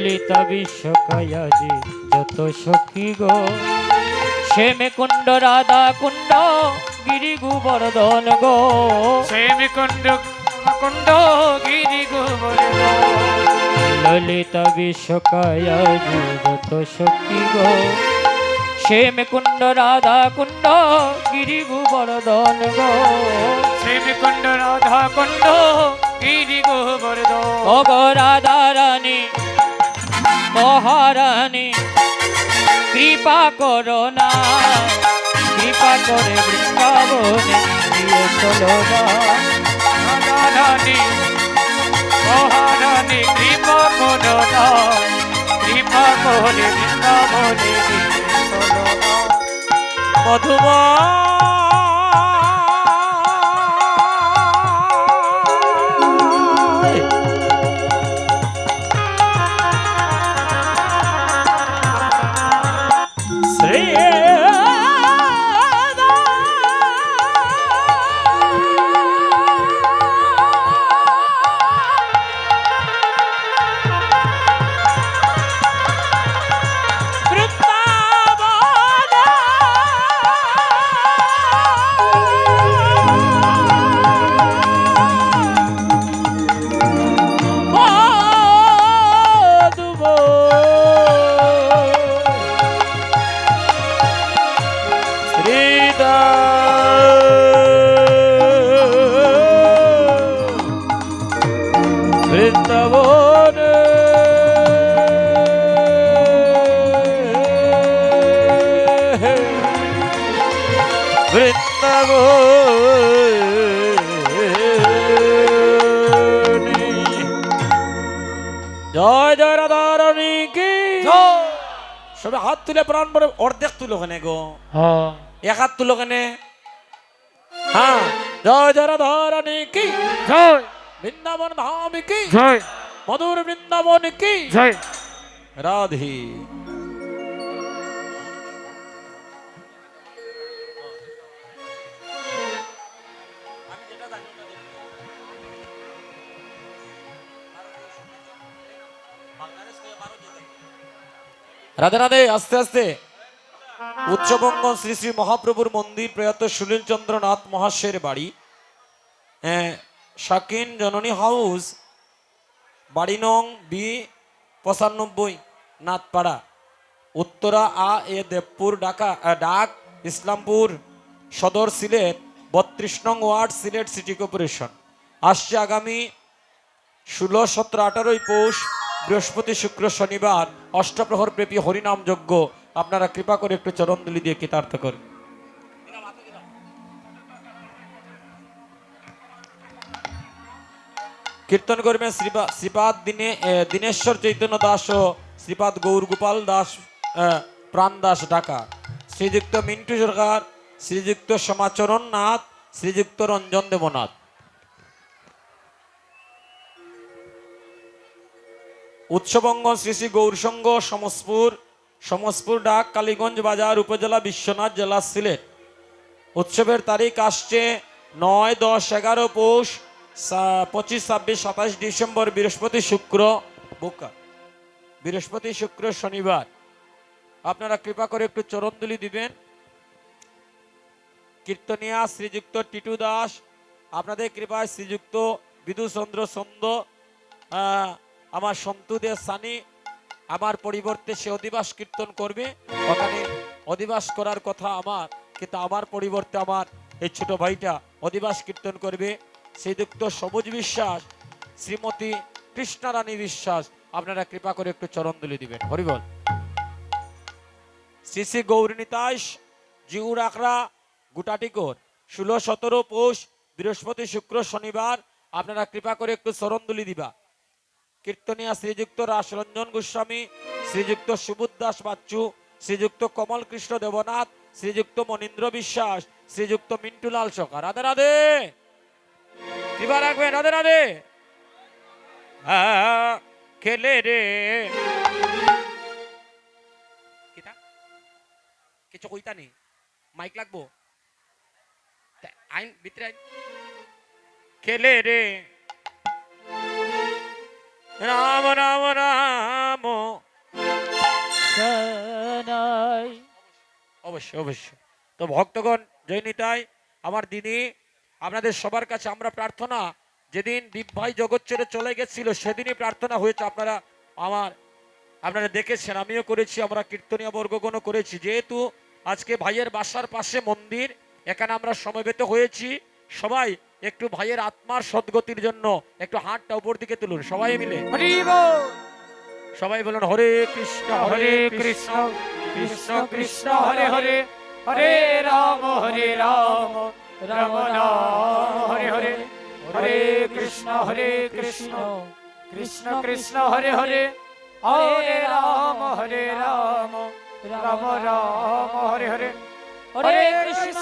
ললিতা বিশ্বকায়াজি যত সখী গো, শ্যামে কুণ্ড রাধা কুণ্ড গিরি গোবর্ধন গো, শ্যামে কুণ্ড কুণ্ড গিরি গোবর্ধন। ললিতা বিশ্বকায়াজি যত সখী গো, শ্যামে কুণ্ড রাধা কুণ্ড গিরি গোবর্ধন গো, শ্যামে কুণ্ড রাধা কুণ্ড গিরি গোবর্ধন। ও গো রাধা রানী মহারানী কৃপা করো না, কৃপা করে বৃন্দাবনে নিয়ে চলো না। রাধা রানী মহারানী কৃপা করো না, কৃপা করে বৃন্দাবনে নিয়ে চলো না। মধুমা বৃন্দাবনে জয় জয় রাধা রানী কি সবে হাত তুলে প্রাণ ভরে অর্ধেক তুলো কেনে গো, এক হাত তুলো কেনে। হ্যাঁ জয় জয় রাধা রানী কি জয়, বৃন্দাবন ধাম কি জয়, মধুর বৃন্দাবন কি জয়, রাধে। রাধে রাধে। আস্তে আস্তে উচ্চবঙ্গ শ্রী শ্রী মহাপ্রভুর মন্দির প্রয়াত সুনীল চন্দ্রনাথ মহাশয়ের বাড়ি, শাকিন জননী হাউস, বাড়ি নং বি 95, নাথপাড়া, উত্তরা আ এ দেবপুর, ডাক ইসলামপুর সদর, সিলেট 32 নং ওয়ার্ড, সিলেট সিটি কর্পোরেশন। আসছে আগামী 16, 17, 18 পৌষ বৃহস্পতি শুক্র শনিবার অষ্টপ্রহর ব্যাপী হরিনাম যজ্ঞ। আপনারা কৃপা করে একটু চরণদুলি দিয়ে কৃতার্থ করেন। কীর্তন করবেন শ্রীপাদ দীনেশ্বর চৈতন্য দাস ও শ্রীপাদ গৌর গোপাল দাস প্রাণ দাস, ঢাকা। শ্রীযুক্ত মিন্টু সরকার, শ্রীযুক্ত সমাচরণ নাথ, শ্রীযুক্ত রঞ্জন দেবনাথ। উৎসবঙ্গ শ্রী শ্রী গৌরসংঘ সমসপুর ডাক কালীগঞ্জ বাজার, উপজেলা বিশ্বনাথ, জেলা সিলেট। উৎসবের তারিখ আসছে 9, 10, 11 পৌষ, 25, 26, 27 ডিসেম্বর বৃহস্পতি শুক্র শনিবার। আপনারা কৃপা করে একটু চরণদুলি দিবেন। কীর্তনিয়া শ্রীযুক্ত টিটু দাস, আপনাদের কৃপায় শ্রীযুক্ত বিধুচন্দ্র চন্দ, আমার সন্তুদের সানি, আমার পরিবর্তে সে অধিবাস কীর্তন করবে। ওখানে অধিবাস করার কথা আমার, কিন্তু আমার পরিবর্তে আমার এই ছোট ভাইটা অধিবাস কীর্তন করবে। শ্রীযুক্ত সবুজ বিশ্বাস, শ্রীমতী কৃষ্ণারানী বিশ্বাস, আপনারা কৃপা করে একটু চরণদুলি দিবেন। হরিবল। শ্রী শ্রী গৌরীনিতাইশ জিউর আখড়া গুটাটিকর 16, 17 পৌষ বৃহস্পতি শুক্র শনিবার। আপনারা কৃপা করে একটু চরণদুলি দিবা। কীর্তনিয়া শ্রীযুক্ত রাসরঞ্জন গোস্বামী, শ্রীযুক্ত সুবোধ দাস বাচ্চু, শ্রীযুক্ত কমল কৃষ্ণ দেবনাথ, শ্রীযুক্ত মনীন্দ্র বিশ্বাস, শ্রীযুক্ত মিন্টুলাল সরকার। রাধে রাধে, কৃপা রাখবেন। রাধে রাধে। খেলে রে কিছু কইতা নেই, মাইক লাগবো, আইন ভিতরে আইন। খেলে রে রাম রাম রাম অবশ্যই অবশ্যই। তো ভক্তগণ, জয় নিতাই। আমার দিনে আপনাদের সবার কাছে আমরা প্রার্থনা, যেদিন দীপ ভাই জগৎ ছেড়ে চলে গেছিল সেদিনই প্রার্থনা হয়েছে। আপনারা দেখেছেন, আমিও করেছি, আমরা কীর্তনীয় বর্গগণও করেছি। যেহেতু আজকে ভাইয়ের বাসার পাশে মন্দির, এখানে আমরা সমবেত হয়েছি। সবাই একটু ভাইয়ের আত্মার সদ্গতির জন্য একটু হাতটা উপর দিকে তুলুন সবাই মিলে। হরি বল। সবাই বলুন হরে কৃষ্ণ হরে কৃষ্ণ কৃষ্ণ কৃষ্ণ হরে হরে, হরে রাম রাম রাম হরে হরে, হরে কৃষ্ণ কৃষ্ণ কৃষ্ণ হরে হরে, হরে রাম রাম রাম হরে হরে, হরে কৃষ্ণ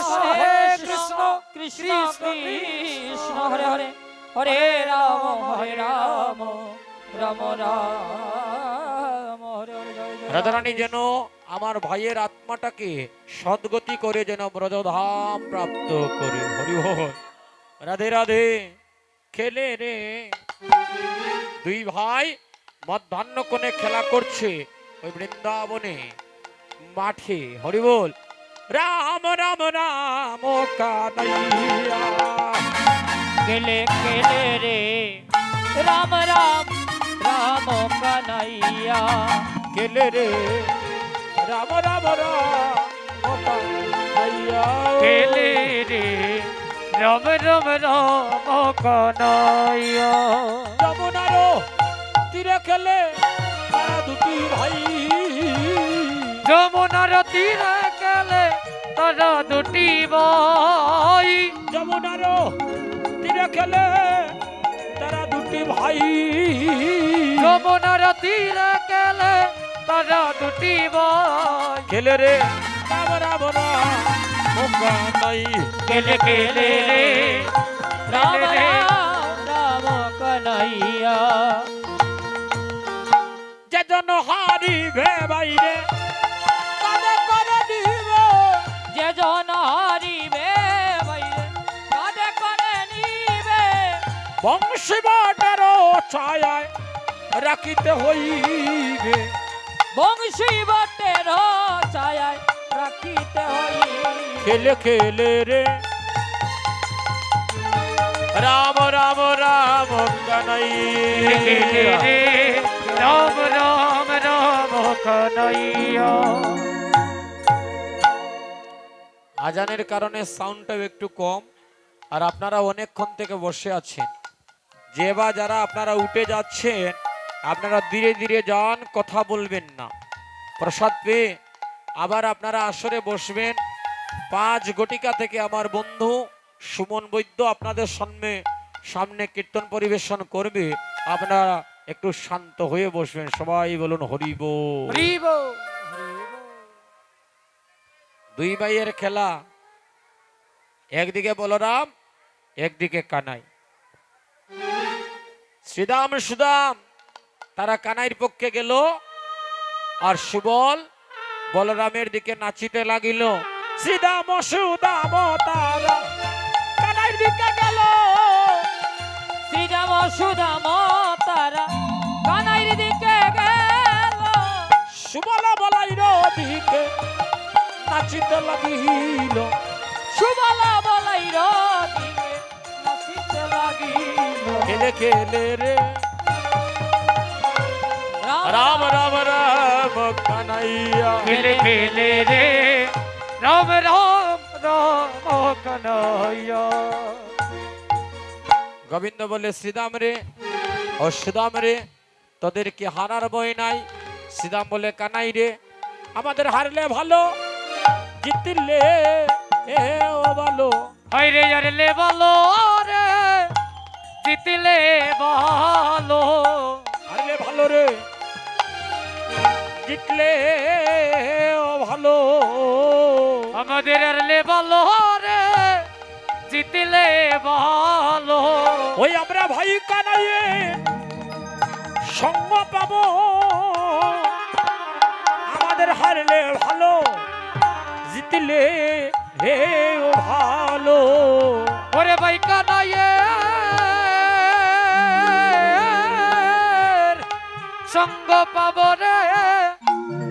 কৃষ্ণ কৃষ্ণ কৃষ্ণ হরে হরে, হরে রাম রাম রাম হরে হরে। জয় জয় রাধারানী যেন আমার ভাইয়ের আত্মাটাকে সদ্গতি করে যেন ব্রজধাম প্রাপ্ত করে। হরি বল। রাধে রাধে। খেলে রে দুই ভাই মধ্যাহ্ন কোণে খেলা করছে ওই বৃন্দাবনে মাঠে। হরি বল। রাম রাম রাম কানাইয়া। কেলে কেলে রে রাম রাম রাম কানাইয়া, খেলে রে রাম রাম রাম কানাইয়া। কেলে রে রাম রাম রাম কানাইয়া। যমুনারও তীরে খেলে তারা দুটি ভাই। যমুনার তীরে গেলে তারা দুটি ভাই। যমুনারও তীরে খেলে তারা দুটি ভাই। যমুনার তীরে গেলে তারা দুটি ভাই। খেলে রে রাম রাম রাম কানাই। কেলে কেলে রে রাম কেলে রে রাম রাম কানাইয়া। যে জন হারিবে বাইরে কাঁধে করে নিবে। যে জন হারিবে বাইরে কাঁধে করে নিবে, বংশী বাটারও ছায়ায় রাখিতে হইবে। বংশী বটের ছায়ায় রাখিতে হইবে। খেলে খেলে রে রাম রাম রাম কানাই। কেলে রে রাম রাম রাম কানাইয়া। আজানের কারণে সাউন্ডটাও একটু কম, আর আপনারা অনেকক্ষণ থেকে বসে আছেন। যে বা যারা আপনারা উঠে যাচ্ছেন আপনারা ধীরে ধীরে যান, কথা বলবেন না। প্রসাদ পেয়ে আবার আপনারা আসরে বসবেন। 5 ঘটিকা থেকে আমার বন্ধু সুমন বৈদ্য আপনাদের সামনে কীর্তন পরিবেশন করবে। আপনারা একটু শান্ত হয়ে বসবেন। সবাই বলুন হরি বল। হরি বল। দুই ভাইয়ের খেলা, একদিকে বলরাম একদিকে কানাই। শ্রীদাম সুদাম তারা কানাইয়ের পক্ষে গেল, আর সুবল বলরামের দিকে নাচিতে লাগিল। শ্রীদাম সুদাম তারা কানাইয়ের দিকে গেল। শ্রীরাম সুদাম তারা কানাইয়ের দিকে গেল। সুবল বলাইর দিকে নাচিতে লাগিল। সুবলা বলাইর দিকে নাচিতে লাগিল। খেলে খেলে রে রাম রাম রাম কানাইয়া। কেলে কেলে রে রাম রাম রাম কানাইয়া। গোবিন্দ বলে শ্রীদাম রে ও সুদাম রে, তোদেরকে হারার বই নাই। শ্রীদাম বলে কানাই রে, আমাদের হারলে ভালো, জিতলে ও ভালো। হাইরে হারলে ভালো রে, জিতলে ভালো। হারলে ভালো রে, জিতলে ও ভালো। আমাদের হারলে ভালো রে, জিতলে ভালো। ওই আমরা ভাই কানাইয়ে সঙ্গ পাবো। আমাদের হারলে ভালো, জিতলে হে ও ভালো। ওরে ভাই কানাইয়ে সঙ্গ পাব রে,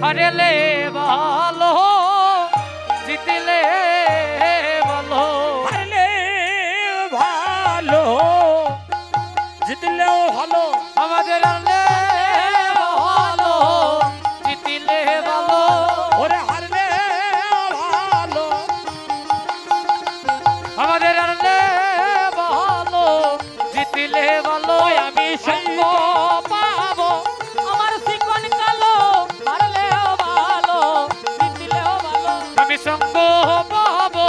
হারলে ভালো, জিতলে ভালো হারলে ভালো জিতলেও ভালো আমাদের হারলে ভালো জিতলে ভালো ওরে হারলে ভালো আমাদের হারলে ভালো জিতলে ভালো আমি সঙ্গ পাবো আমার শিকন কালো হারলেও ভালো জিতলেও ভালো আমি সঙ্গ পাবো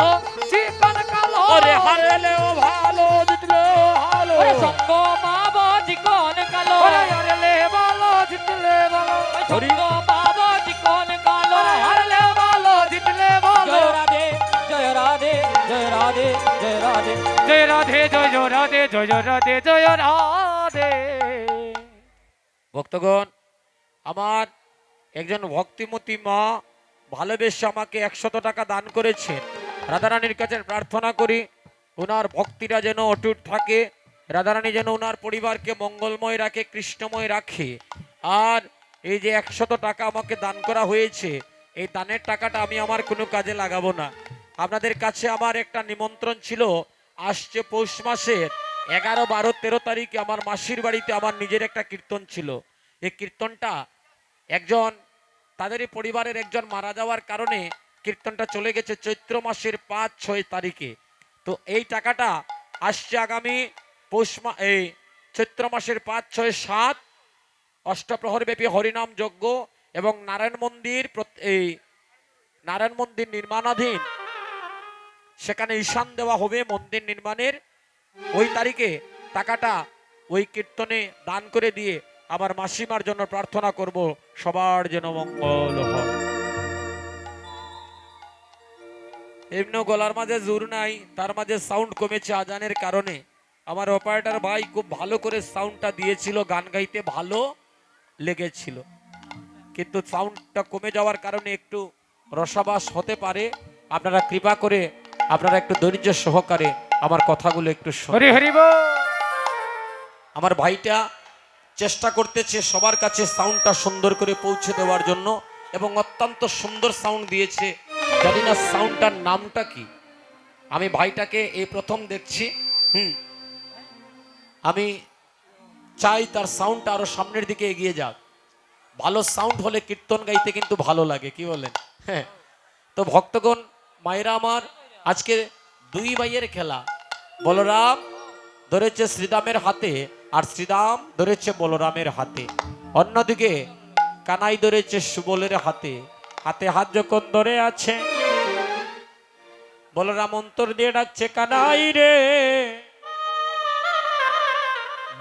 চিকন কালো ওরে হারলেও ভালো জিতলেও ভালো ওরে সঙ্গ পাবো চিকন কালো ওরে হারলে ভালো জিতলে ভালো সঙ্গ পাবো চিকন কালো হারলে ভালো জিতলে ভালো জয় রাধে জয় রাধে জয় রাধে জয় রাধে জয় রাধে জয় জয় রাধে জয় জয় রাধে জয় রাধে ভক্তগণ আমার একজন ভক্তিমতী মা ভালোবেসে আমাকে 100 টাকা দান করেছেন রাধারানীর কাছে প্রার্থনা করি ওনার ভক্তিটা যেন অটুট থাকে রাধারানী যেন ওনার পরিবারকে মঙ্গলময় রাখে কৃষ্ণময় রাখে আর এই যে 100 টাকা আমাকে দান করা হয়েছে এই দানের টাকাটা আমি আমার কোনো কাজে লাগাবো না আপনাদের কাছে আমার একটা নিমন্ত্রণ ছিল আসছে পৌষ মাসের 11, 12, 13 তারিখে আমার মাসির বাড়িতে আমার নিজের একটা কীর্তন ছিল এই কীর্তনটা একজন তাদেরই পরিবারের একজন মারা যাওয়ার কারণে কীর্তনটা চলে গেছে চৈত্র মাসের 5, 6 তারিখে তো এই টাকাটা আসছে আগামী এই চৈত্র মাসের 5, 6, 7 অষ্টপ্রহর ব্যাপী হরিনাম যজ্ঞ এবং এই নারায়ণ মন্দির নির্মাণাধীন সেখানে ঈশান দেওয়া হবে মন্দির নির্মাণের ওই তারিখে টাকাটা ওই কীর্তনে দান করে দিয়ে আমার মাসিমার জন্য প্রার্থনা করব সবার যেন মঙ্গল হয় এমনি গলার মাঝে জোর নাই তার মাঝে সাউন্ড কমেছে আজানের কারণে আমার অপারেটর ভাই খুব ভালো করে সাউন্ডটা দিয়েছিল গান গাইতে ভালো লেগেছিল কিন্তু সাউন্ডটা কমে যাওয়ার কারণে একটু রসাবাস হতে পারে আপনারা কৃপা করে আপনারা একটু ধৈর্য সহকারে আমার কথাগুলো একটু শুনুন হরি হরি বল আমার ভাইটা চেষ্টা করতেছে সবার কাছে সাউন্ডটা সুন্দর করে পৌঁছে দেওয়ার জন্য এবং অত্যন্ত সুন্দর সাউন্ড দিয়েছে জানি না সাউন্ডটার নামটা কি আমি ভাইটাকে এই প্রথম দেখছি আমি চাই তার সাউন্ডটা আরো সামনের দিকে এগিয়ে যাক ভালো সাউন্ড হলে কীর্তন গাইতে কিন্তু ভালো লাগে কি বলেন হ্যাঁ তো ভক্তগণ মায়েরা আমার আজকে 2 ভাইয়ের খেলা বলরাম ধরেছে শ্রীরামের হাতে আর শ্রীরাম ধরেছে বলরামের হাতে অন্যদিকে কানাই ধরেছে সুবলের হাতে হাতে হাত যখন ধরে আছে বলরাম অন্তর দিয়ে ডাকছে কানাই রে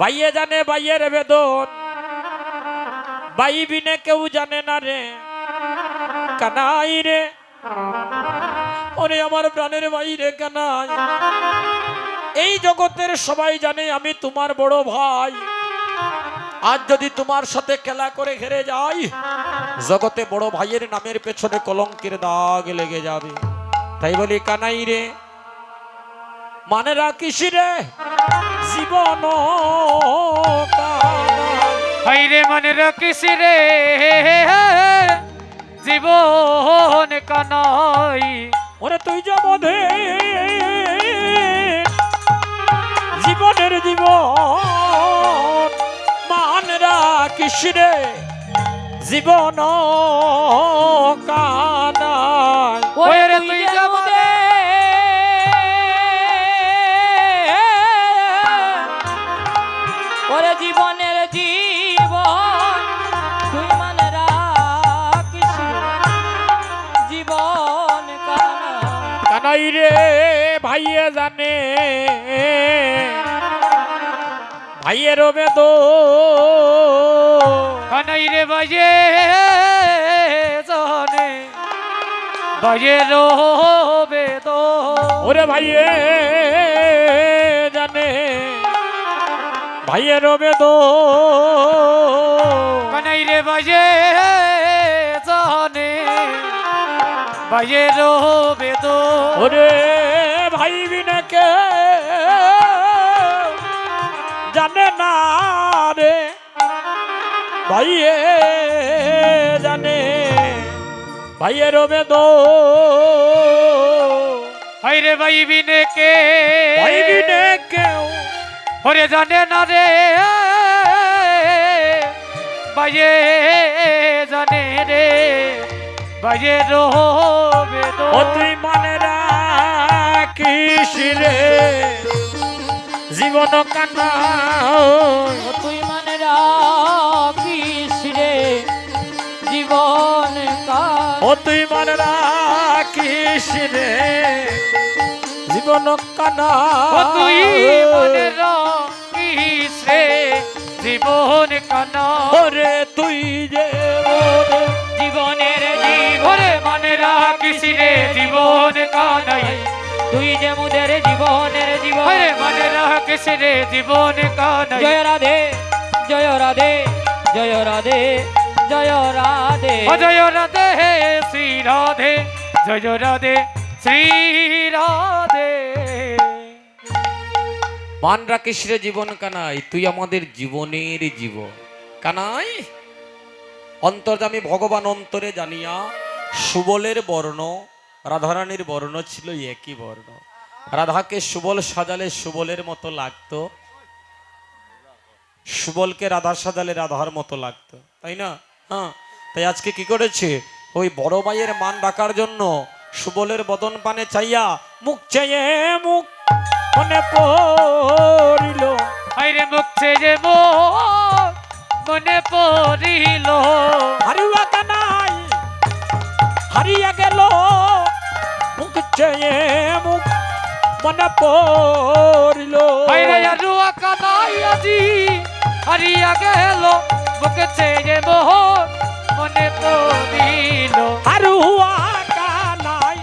ভাইয়ে জানে ভাইয়ের বেদন ভাই বিনে কেউ জানে না রে কানাই রে ওরে আমার প্রাণের ভাই রে কানাই এই জগতের সবাই জানে আমি তোমার বড় ভাই আজ যদি তোমার সাথে খেলা করে হেরে যাই জগতে বড় ভাইয়ের নামের পেছনে কলঙ্কের দাগ লেগে যাবে তাই বলি কানাই রে মানে রাখিস রে জীবন হাই রে মনে রাখিস রে জীবন কানাই ওরে তুই যাবধে জীবনের জীবন মান রাখিস রে জীবন কানাই ওরে তুই যাব দে ওরে জীবনের জীবন তুই মানে রাখিস জীবন কানাই রে ভাইয়ে জানে ভাইয়ের বেদ কানাই রে বাজে জানে বাজের বেদ ওরে ভাইয়ে জানে ভাইয়ের বেদ কানাই রে বাজে জানে বাজের বেদ ওরে ভাই বিনাকে জানে না রে ভাইয়ে জানে ভাইয়ের বেদ হাইরে ভাই বিনে কে ভাই বিনে কেউ ওরে জানে না রে ভাইয়ে জানে রে ভাইয়ে রবে ও তুই মনে রাখিস রে জীবন কান্না ও তুই মনে রাখিস রে জীবন কাল ও তুই মনে রাখিস রে জীবন কান্না ও তুই মনে রাখিস রে জীবন কানা ওরে তুই যে মোর জীবনের ওরে মনে রাখিস রে জীবন কানাই তুই যে মুদের জীবনের জীবন ওরে মনে রাখিস রে জীবন কানাই জয় রাধে জয় রাধে জয় রাধে জয় রাধে জয় রাধে শ্রী রাধে জয় রাধে শ্রী রাধে মান রাখিস রে জীবন কানাই তুই আমাদের জীবনের জীবন কানাই অন্তর্যামী ভগবান অন্তরে জানিয়া সুবলের বর্ণ রাধারানীর বর্ণ ছিল একই বর্ণ রাধাকে সুবল সাজালে সুবলের মতো লাগতো সুবলকে রাধা সাজালে রাধার মতো লাগতো তাই না হ্যাঁ তাই আজকে কি করেছে ওই বড় ভাইয়ের মান রাখার জন্য সুবলের বদন পানে চাইয়া মুখ চেয়ে মুখ মনে পড়িল আইরে মুখে যে মনে পড়িল হারিয়া কানাই হারিয়া গেল মুখ চেয়ে মুখ মনে পড়িল আইরে রুয়া কানাই আজি হারিয়া গেল মুখে যে মনে পড়িল হারুয়া কানাই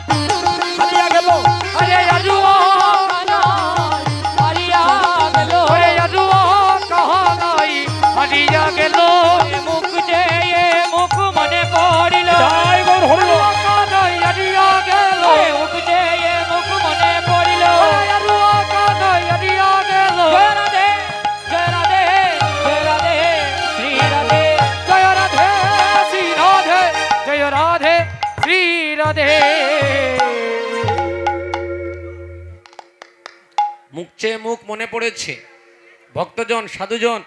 হারিয়া গেল আরে রুয়া হারিয়া গেল ওরে রুয়া কানাই হারিয়া গেল মুখ চেয়ে মুখ মনে পড়িল জয় গৌর হরিল কানাই হারিয়া গেল মুখ চেয়ে মুখ মনে পড়িল রুয়া কানাই হারিয়া গেল জয় রাধে জয় রাধে জয় রাধে শ্রী রাধে জয় রাধে শ্রী রাধে জয় রাধে শ্রী রাধে মুখ চেয়ে মুখ মনে পড়েছে ভক্তজন সাধুজন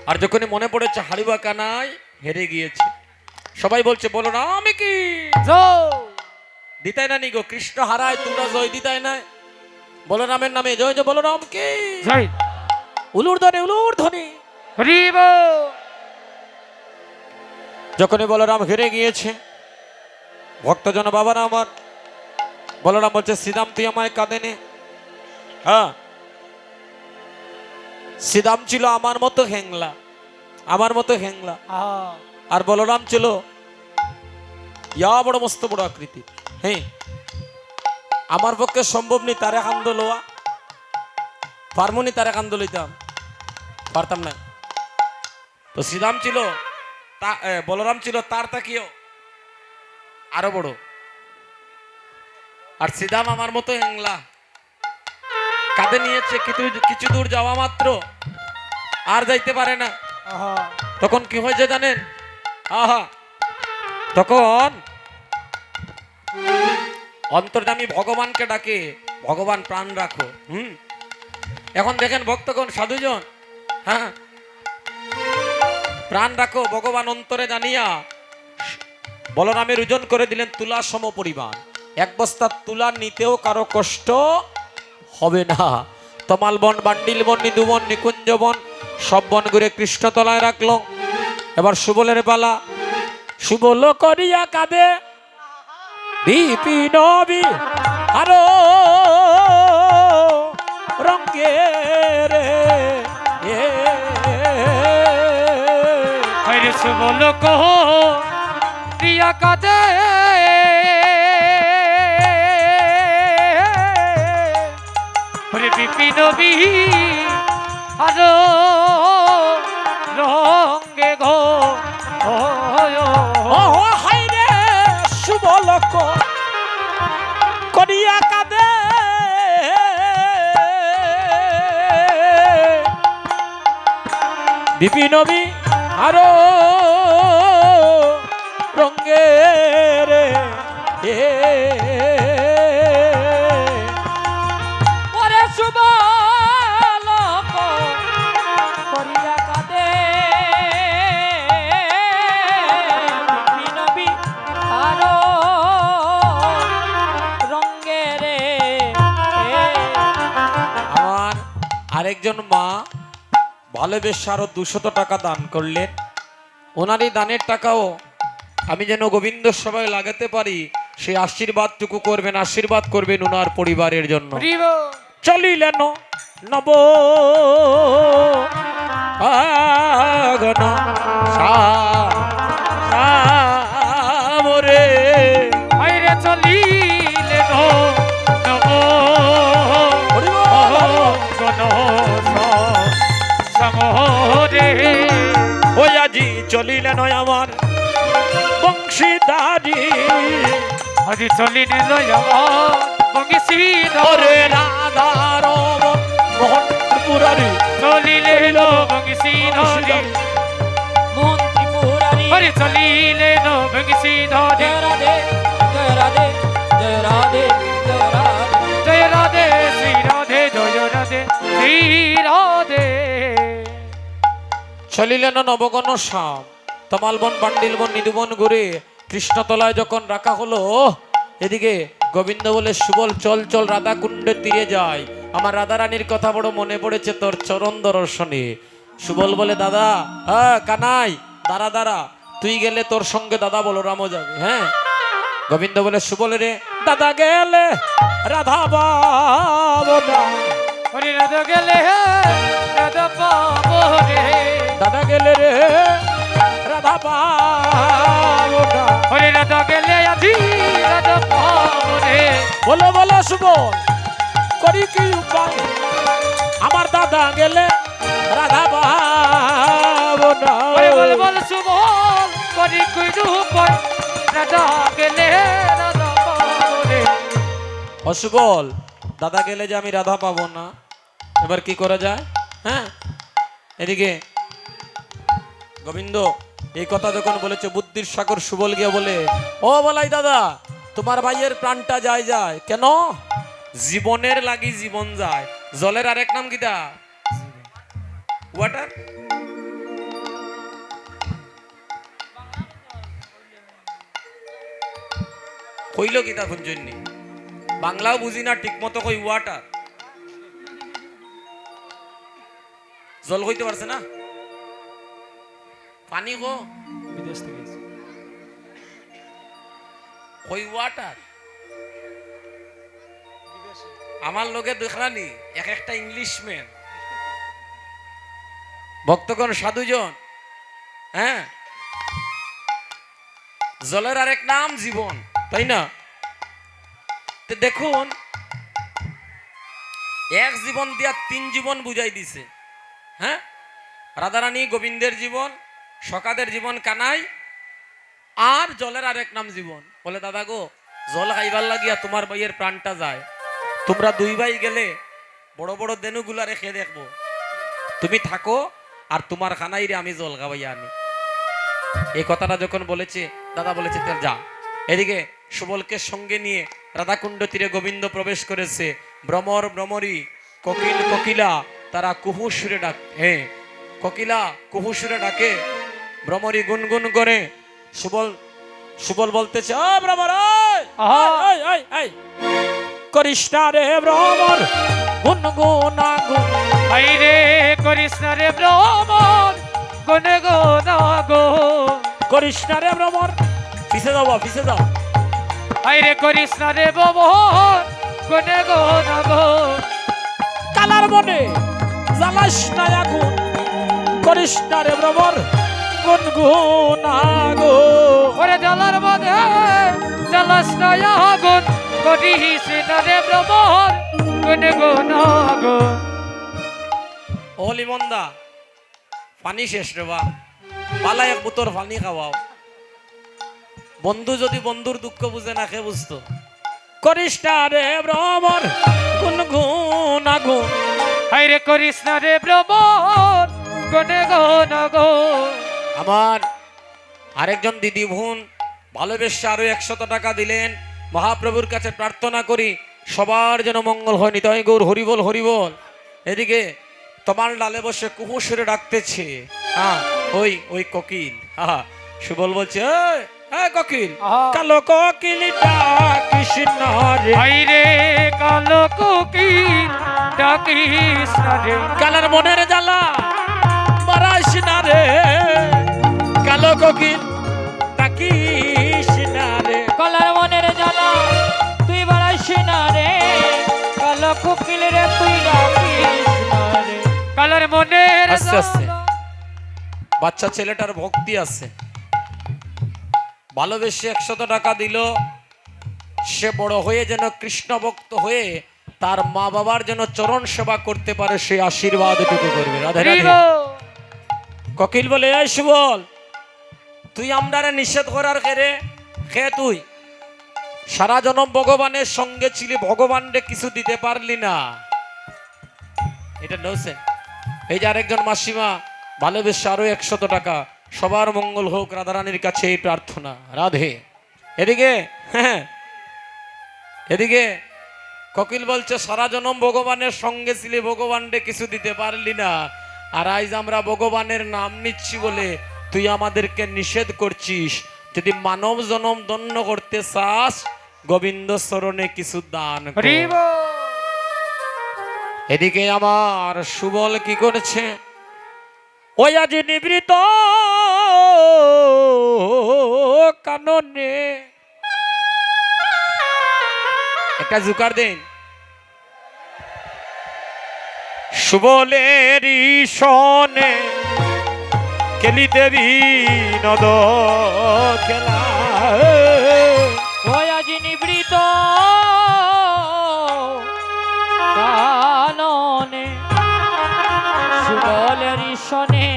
আর যখনই মনে পড়েছে হারিবা কানাই হেরে গিয়েছে সবাই বলছে বলো না আমি কি দিতাই না নি গো কৃষ্ণ হারায় তোমরা জয় দিতাই না বলো রামের নামে জয় জয় বলো রাম কি জয় উলুর ধ্বনি হরিব যখনই বলরাম হেরে গিয়েছে ভক্তজন বাবারা আমার বলরাম বলছে শ্রীরাম তুই আমায় কাঁদে নে হ্যাঁ শ্রীরাম ছিল আমার মতো হ্যাংলা আর বলরাম ছিল ইয়া বড় মস্ত বড় আকৃতি হ্যাঁ আমার পক্ষে সম্ভব নেই তারে কান্দ লোয়া পারমনি তারে কান্দ লইতাম পারতাম না তো শ্রীরাম ছিল বলরাম ছিল তার তাকিও আরো বড় আর শ্রীরাম আমার মতো হ্যাংলা কাঁধে নিয়েছে কিছু দূর যাওয়া মাত্র আর যাইতে পারে না তখন কি হয়েছে জানেন আহা তখন অন্তর্যামী ভগবানকে ডাকে ভগবান প্রাণ রাখো এখন দেখেন ভক্তগণ সাধুজন হ্যাঁ প্রাণ রাখো ভগবান অন্তরে জানিয়া বলরামের ওজন করে দিলেন তুলা সম পরিমাণ এক বস্তা তুলা নিতেও কারো কষ্ট হবে না তমাল বন বান্ডিল বন নিদু বন নিকুঞ্জ বন সব বন ঘুরে কৃষ্ণতলায় রাখলো এবার সুবলের পালা সুবল করিয়া কাঁদে বিপিন আরো রঙ্গে রে সুবল কহ প্রিয়া কাদে বিপিন আরো রঙ্গে গো হাইরে সুবল করিয়া কাঁদে বিপিন আরো রঙ্গে আরেকজন মা ভালোবেসে আরো 200 টাকা দান করলেন। ওনারই দানের টাকাও আমি যেন গোবিন্দ সবাই লাগাতে পারি, সেই আশীর্বাদটুকু করবেন, আশীর্বাদ করবেন ওনার পরিবারের জন্য। হরিব চলিলেন নব আগন সামরে, আইরে চলিলে নব গণ সমরে। ওই আজি চলিলেন আমার বংশীদারি, আজি চলিলে আমার বংশী ওরে রাধার মোহন ত্রিপুরারি, চলিলে বংশী ধরে। মোহন ত্রিপুরারি। হরি চলিলে বংশী ধরে। জয় রাধে জয় রাধে জয় রাধে জয় রাধে। জয় রাধে শ্রী রাধে জয় রাধে শ্রী রাধে। চলিলেন নবগণ শাম, তমালবন বান্ডিলবন নিদুবন ঘুরে কৃষ্ণতলায় যখন রাখা হলো, এদিকে গোবিন্দ বলে সুবল চল চল রাধা কুণ্ডের তীরে যাই, আমার রাধা রানীর কথা বড় মনে পড়েছে তোর চরণ দর্শনে। সুবল বলে দাদা, হ্যাঁ কানাই দাঁড়া দাঁড়া, তুই গেলে তোর সঙ্গে দাদা বলরামও যাবে। হ্যাঁ, গোবিন্দ বলে সুবল রে দাদা গেলে রাধা পাবো না, হরি রাধা গেলে রাধা পাবো রে। দাদা গেলে রে রাধা পাবো না। হরি রাধা গেলে আজি রাধা পাবো রে। বলো বলো সুবল করি কি উপায়, আমার দাদা গেলে রাধা পাবো না। হরি বল বল সুবল করি কই উপায়, রাধা গেলে রাধা পাবো রে। ও সুবল, দাদা গেলে যে আমি রাধা পাবো না, এবার কি করা যায়? হ্যাঁ, এদিকে গোবিন্দ এই কথা যখন বলেছে, বুদ্ধির সাগর সুবল গিয়ে বলে, ও বলাই দাদা তোমার ভাইয়ের প্রাণটা যায় যায় কেন? জীবনের লাগি জীবন যায়। জলের আরেক নাম কিটা? ওয়াটার। কইল কিটা কোন জন্য? বাংলাও বুঝি না ঠিক মতো, কই ওয়াটার। জল কইতে পারছে না, পানি গো বিদেশ থেকে কই ওয়াটার। আমার লোকে দেখলানি এক একটা ইংলিশম্যান, ভক্তগণ সাধুজন। হ্যাঁ, জলের আরেক নাম জীবন, তাই না? তো দেখুন, এক জীবন দিয়া 3 জীবন বুঝাই দিছে। হ্যাঁ, রাধারানী গোবিন্দের জীবন, সকাদের জীবন কানাই, আর জলের আরেক নাম জীবন। বলে দাদা গো, জল খাইবার লাগিয়া তোমার ভাইয়ের প্রাণটা যায়, তোমরা 2 ভাই গেলে বড় বড় দেনুগুলা রেখে দেখবো, তুমি থাকো আর তোমার খানাইরে আমি জল খাওয়াইয়া আনি। এই কথাটা যখন বলেছে, দাদা বলেছে তার যা। এদিকে সুবলকে সঙ্গে নিয়ে রাধাকুণ্ড তীরে গোবিন্দ প্রবেশ করেছে। ভ্রমর ভ্রমরী কোকিল কোকিলা তারা কুহু সুরে ডাক, হ্যাঁ কোকিলা কুহু সুরে ডাকে, ভ্রমরী গুনগুন করে। সুবল সুবল বলতেছে, ও ভ্রমর করিস না রে ভ্রমর গুনগুনা গুন। আইরে করিস না রে ভ্রমর গুন গুন গো। করিস না রে ভ্রমর, পিছে যাও পিছে যাও। আইরে করিস না রে ভ্রমর গুন গুন গো। কালার মনে জ্বালাস না আগুন, করিস না রে ভ্রমর গুনগুনা গো। ওরে জ্বালার মধ্যে জ্বালাস না আগুন, করিস না রে ভ্রমর গুন গুন গো। ও লিমন্দা, পানি শেষ রে বা, পালা এক বোতল পানি খাওয়াও। বন্ধু যদি বন্ধুর দুঃখ বুঝে না, খে বুঝতো। করিস না রে ভ্রমর গুনগুনা গো। আইরে করিস না রে ভ্রমর গুন গুন গো। আমার আরেকজন দিদি বোন ভালোবেসে আরো 100 টাকা দিলেন। মহাপ্রভুর কাছে প্রার্থনা করি সবার যেন মঙ্গল হয়। নিতাই গৌর হরিবল হরিবল। এদিকে তোমার ডালে বসে কুহু সুরে ডাকতেছে, হ্যাঁ ওই ওই কোকিল, হ্যাঁ সুবল বলছে "এই, এই কোকিল আহা। কালো কোকিলটা কৃষ্ণ রে আইরে কালো কোকিল ডাকিস না রে কালার মনের জ্বালা মারাইস না রে কালো কোকিল ডাকিস না রে কলার মনের জ্বালা তুই বাড়াইস না রে, কালো কোকিল রে তুই ডাকিস না রে। কালার মনের আস্তে আস্তে। জ্বালা। বাচ্চা ছেলেটার ভক্তি আছে, ভালোবেসে 100 টাকা দিল, সে বড় হয়ে যেন কৃষ্ণ ভক্ত হয়ে তার মা বাবার যেন চরণ সেবা করতে পারে, সে আশীর্বাদ এটুকু করবে। রাধে রাধে। হরিব। কোকিল বলে এই সুবল, তুই আমরারে নিষেধ করার খেরে খে তুই সারা জনম ভগবানের সঙ্গে ছিলি, ভগবানরে কিছু দিতে পারলি না, এটা নৌসে। এই যে আরেকজন মাসিমা ভালোবেসে আরো 100 টাকা, সবার মঙ্গল হোক, রাধারানীর কাছে এই প্রার্থনা। রাধে। এদিকে হ্যাঁ, এদিকে কোকিল বলছে সারা জনম ভগবানের সঙ্গে ছিলি, ভগবানরে কিছু দিতে পারলি না, আর আজ আমরা ভগবানের নাম নিচ্ছি বলে তুই আমাদেরকে নিষেধ করছিস। যদি মানব জনম ধন্য করতে চাস, গোবিন্দ চরণে কিছু দান কর। হরিব। এদিকে আমার সুবল কি করেছে, ওই আজ নিবৃত কাননে একটা জুকার দেন। সুবলের সনে খেলিতে বিনোদ খেলা, ওই আজি নিবৃত কাননে সুবলের শনে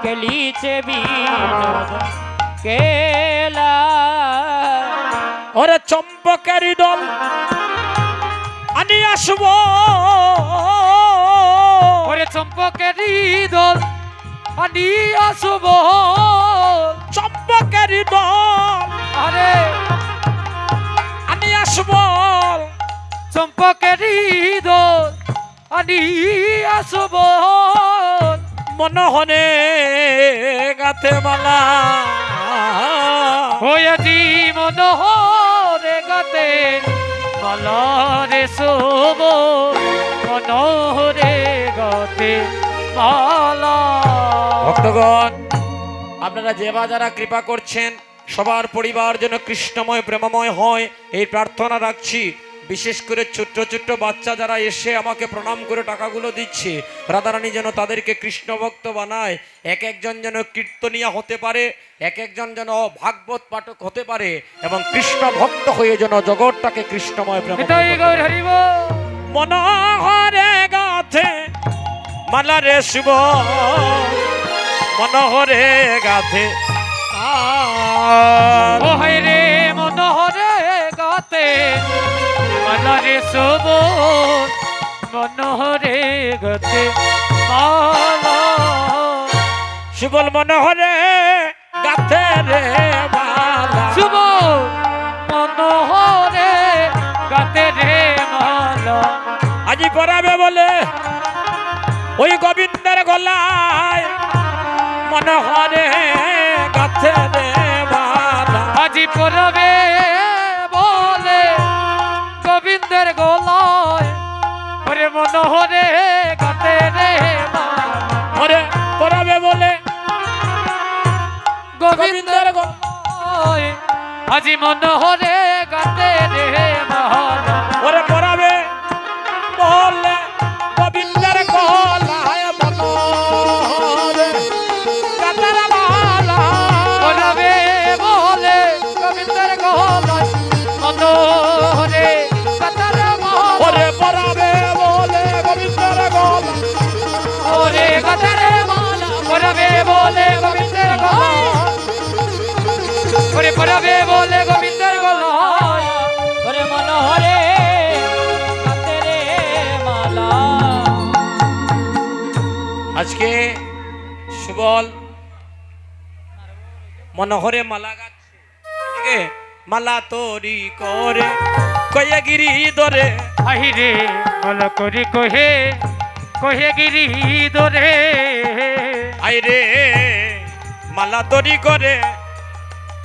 খেলিছে বিনোদ খেলা। ওরে চম্পকের দল আনি আসব, ওরে চম্পকের দল আনি আসব, চম্পকের দল আরে আনি আসব, চম্পকের দল আনি আসব, মনোহরে গাতে মালা, হয়াজি মনোহরে গাতে মালারে শোভ, মনোহরে গাতে মালা। ভক্তগণ আপনারা যে বা যারা কৃপা করছেন, সবার পরিবার যেন কৃষ্ণময় প্রেমময় হয় এই প্রার্থনা রাখছি। বিশেষ করে ছোট্ট ছোট্ট বাচ্চা যারা এসে আমাকে প্রণাম করে টাকাগুলো দিচ্ছে, রাধারানী যেন তাদেরকে কৃষ্ণ ভক্ত বানায়, এক একজন যেন কীর্তনিয়া হতে পারে, এক একজন যেন ভাগবত পাঠক হতে পারে, এবং কৃষ্ণ ভক্ত হয়ে যেন জগৎটাকে কৃষ্ণময় প্রেম এটাই গৌর হরিব। মনোহরে গাথে মালারে শিব, মনোহরে গাথে ও হায় রে মনোহরে গাতে মালারে শোভ, মনোহরে গাতে মালা। শিবল মনোহরে গাথে রে মালা, শুভ মনোহরে গাতে রে মালা। আজি পরাবে বলে ওই গোবিন্দের গলায়, মনোহরে গাথে রে মালা, আজি পরবে বলে গোবিন্দের গলায়, ওরে মনোহরে গাতে রে মালা। ওরে পরাবে বলে গোবিন্দের গলায়, আজি মনোহরে গাতে রে মালা। ওরে পরাবে বলে গোবিন্দের গলায়, মনোহরে গাথে রে মালা, পরবে বলে গোবিন্দের গলায়, মনোহরে গাতে রে মালা। ওরে পরাবে বলে গোবিন্দের গলায়, ওরে গাতে রে মালা, পরবে বলে গোবিন্দের গলায়, ওরে পরবে বলে গোবিন্দের গলায়। ওরে মনোহরে গাতে রে মালা। আজকে সুবল মনোহরে মালা গাচ্ছে, এদিকে মালা তরি করে কয়ে গিরি ধরে, আহিরে মালা করি কহে কহে গিরি দরে, আইরে মালা তরি করে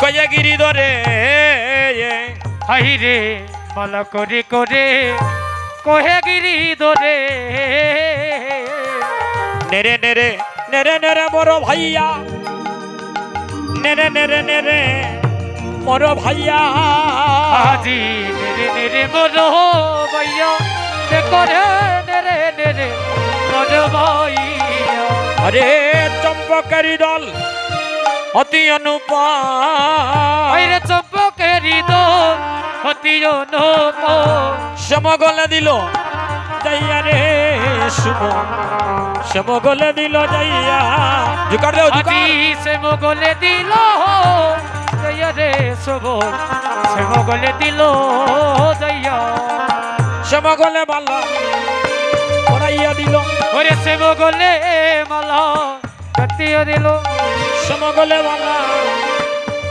কয়ে গিরি ধরে হাই রে মালা করে করে কহে গিরি দরে নেরে নেরে নেরে নেরে মোর ভাইয়া নেরে নেরে নেরে মোর ভাইয়া আজি নেরে নেরে মরো ভাইয়া তে করে নেরে নেরে মরো ভাইয়া আরে চম্পকারি দল অতি অনুপম হাই রে চম্পকেরি দোল অতি অনুপম সমগলে দিল যাইয়া রে শুভ সমগলে দিল যাইয়া জুকার দেও আজি জুকার সে মোগলে দিল জয়া রে শুভ সে মোগলে দিল জয়া সমগলে বালা পড়াইয়া দিল ওরে সে মোগলে মালা কাটিয়ে দিল সমগলে বালা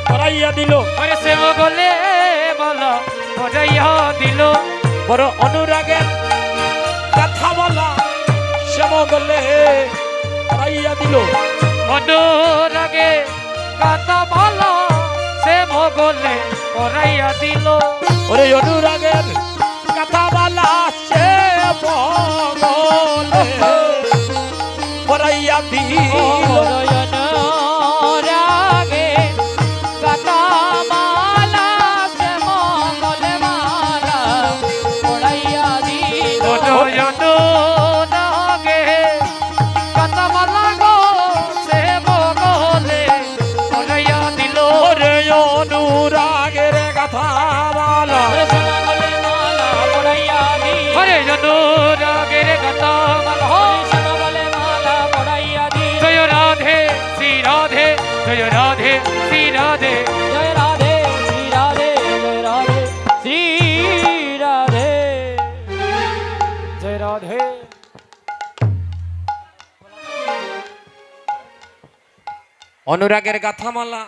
পড়াইয়া দিল ওরে সে মোগলে মালা পড়াইয়া দিল বড় অনুরাগের কথা বলা সমগলে পড়াইয়া দিল অনুরাগে কথা ভালো সে মোগলে পড়াইয়া দিল ওরে অনুরাগের কথা বলা সে মগলে পড়াইয়া দিল নয়ন রাগে কাটা মালা সে মঙ্গল মালা পড়াইয়া দিল অনুরাগে কথা ভালো গো সে মোগলে পড়াইয়া দিল ওরে অনুরাগের কথা বলা সে মঙ্গল মালা পড়াইয়া দিল হরে অনুরাগের কথা ভালো সে মঙ্গল মালা পড়াইয়া দিল জয় রাধে শ্রী রাধে জয় রাধে শ্রী রাধে জয় রাধে শ্রী রাধে জয় রাধে শ্রী রাধে জয় রাধে অনুরাগের গাথামালা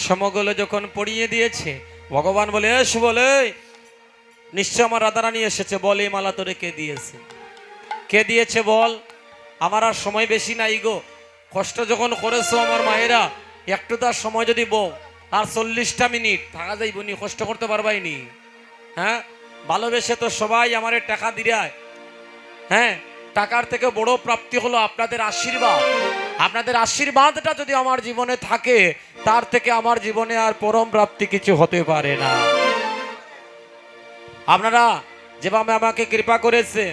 সমগল যখন পড়িয়ে দিয়েছে ভগবান বলে এস বলে নিশ্চয় আমার রাধারানী এসেছে বল এই মালা তোরে কে দিয়েছে কে দিয়েছে বল আমার আর সময় বেশি নাই গো কষ্ট যখন করেছো আমার মায়েরা একটু তার সময় যদি বউ আর 40টা মিনিট থাকা যাইবনি কষ্ট করতে পারবাইনি হ্যাঁ ভালোবেসে তো সবাই আমারে টাকা দিরায় হ্যাঁ টাকার থেকে বড় প্রাপ্তি হলো আপনাদের আশীর্বাদ আপনাদের আশীর্বাদটা যদি আমার জীবনে থাকে তার থেকে আমার জীবনে আর পরম প্রাপ্তি কিছু হতে পারে না আপনারা যেভাবে আমাকে কৃপা করেছে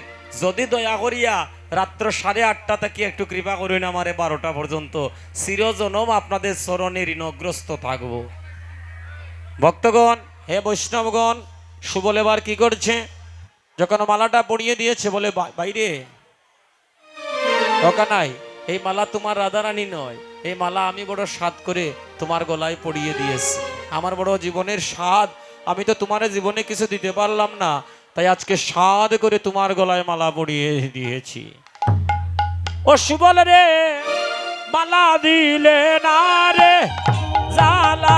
যদি দয়া করিয়া রাত্র 8:30 থেকে একটু কৃপা করুন আমারে 12টা পর্যন্ত চিরজনম আপনাদের চরণে ঋণগ্রস্ত থাকবো ভক্তগণ হে বৈষ্ণবগণ সুবল এবার কি করছে যখন মালাটা পরিয়ে দিয়েছে বলে বাইরে নাই এই মালা তোমার রাধারানী নয় এই মালা আমি বড় স্বাদ করে তোমার গলায় পরিয়ে দিয়েছি আমার বড় জীবনের স্বাদ আমি তো তোমার জীবনে কিছু দিতে পারলাম না তাই আজকে স্বাদ করে তোমার গলায় মালা পরিয়ে দিয়েছি ও সুবল রে মালা দিলে না রে জালা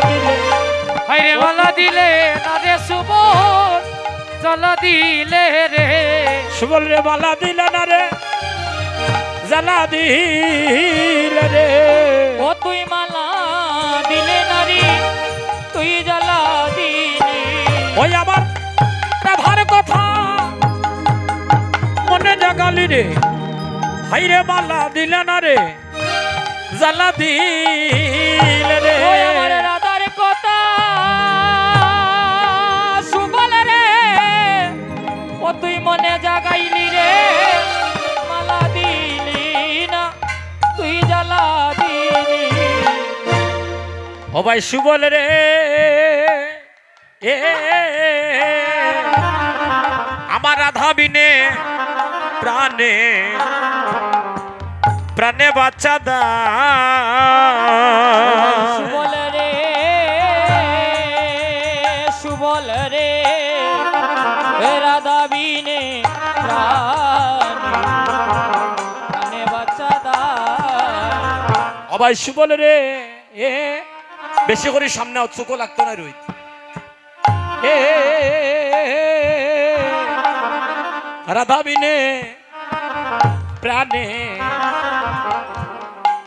দিলে হাইরে মালা দিলে না রে শুভ জ্বালা দিলে রে সুবল রে মালা দিলে না রে জালা দিলে রে ও তুই মালা দিলে নারী তুই জ্বালা দিলি ওই আমার রাধার কথা মনে জাগালি রে হাইরে মালা দিলে না রে জালা দিলে রে ওই আমার রাধার কথা সুবল রে ও তুই মনে জাগাইলি রে মালা দিলি না তুই জ্বালা দিলি ও ভাই সুবল রে এ আমার রাধা বিনে প্রাণে প্রাণে বাচ্চা দা সুবল রে সুবল রে রাধা বিনে প্রাণে বাচ্চা দা ও ভাই সুবল রে এ বেশি করে সামনে চোখও লাগতো না রোহিত এ রাধা বিনে প্রাণে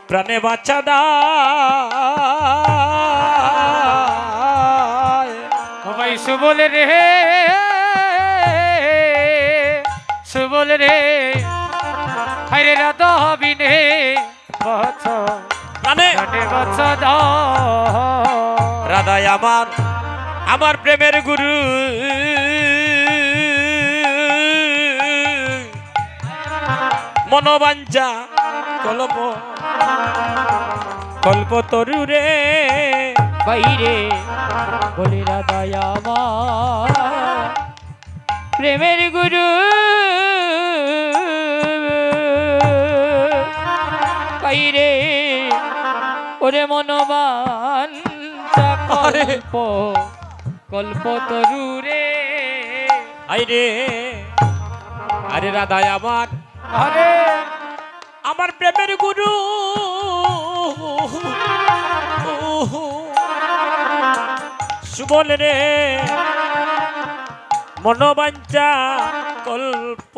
প্রাণে বাঁচা দায়। ও ভাই সুবল রে, সুবল রে, আরে রাধা বিনে বাঁচা, প্রাণে প্রাণে বাঁচা দাও। রাধাই আমার, আমার প্রেমের গুরু। মনোবাঞ্ছা কল্প কল্প তরু রে, বাইরে বলে রাধাই আমার প্রেমের গুরু। বাইরে ওরে মনোবাঞ্ছা কল্প কল্প তরু রে। আইরে আরে রাধাই আমার, আরে আমার প্রেমের গুরু। সুবল রে মনোবাঞ্ছা কল্প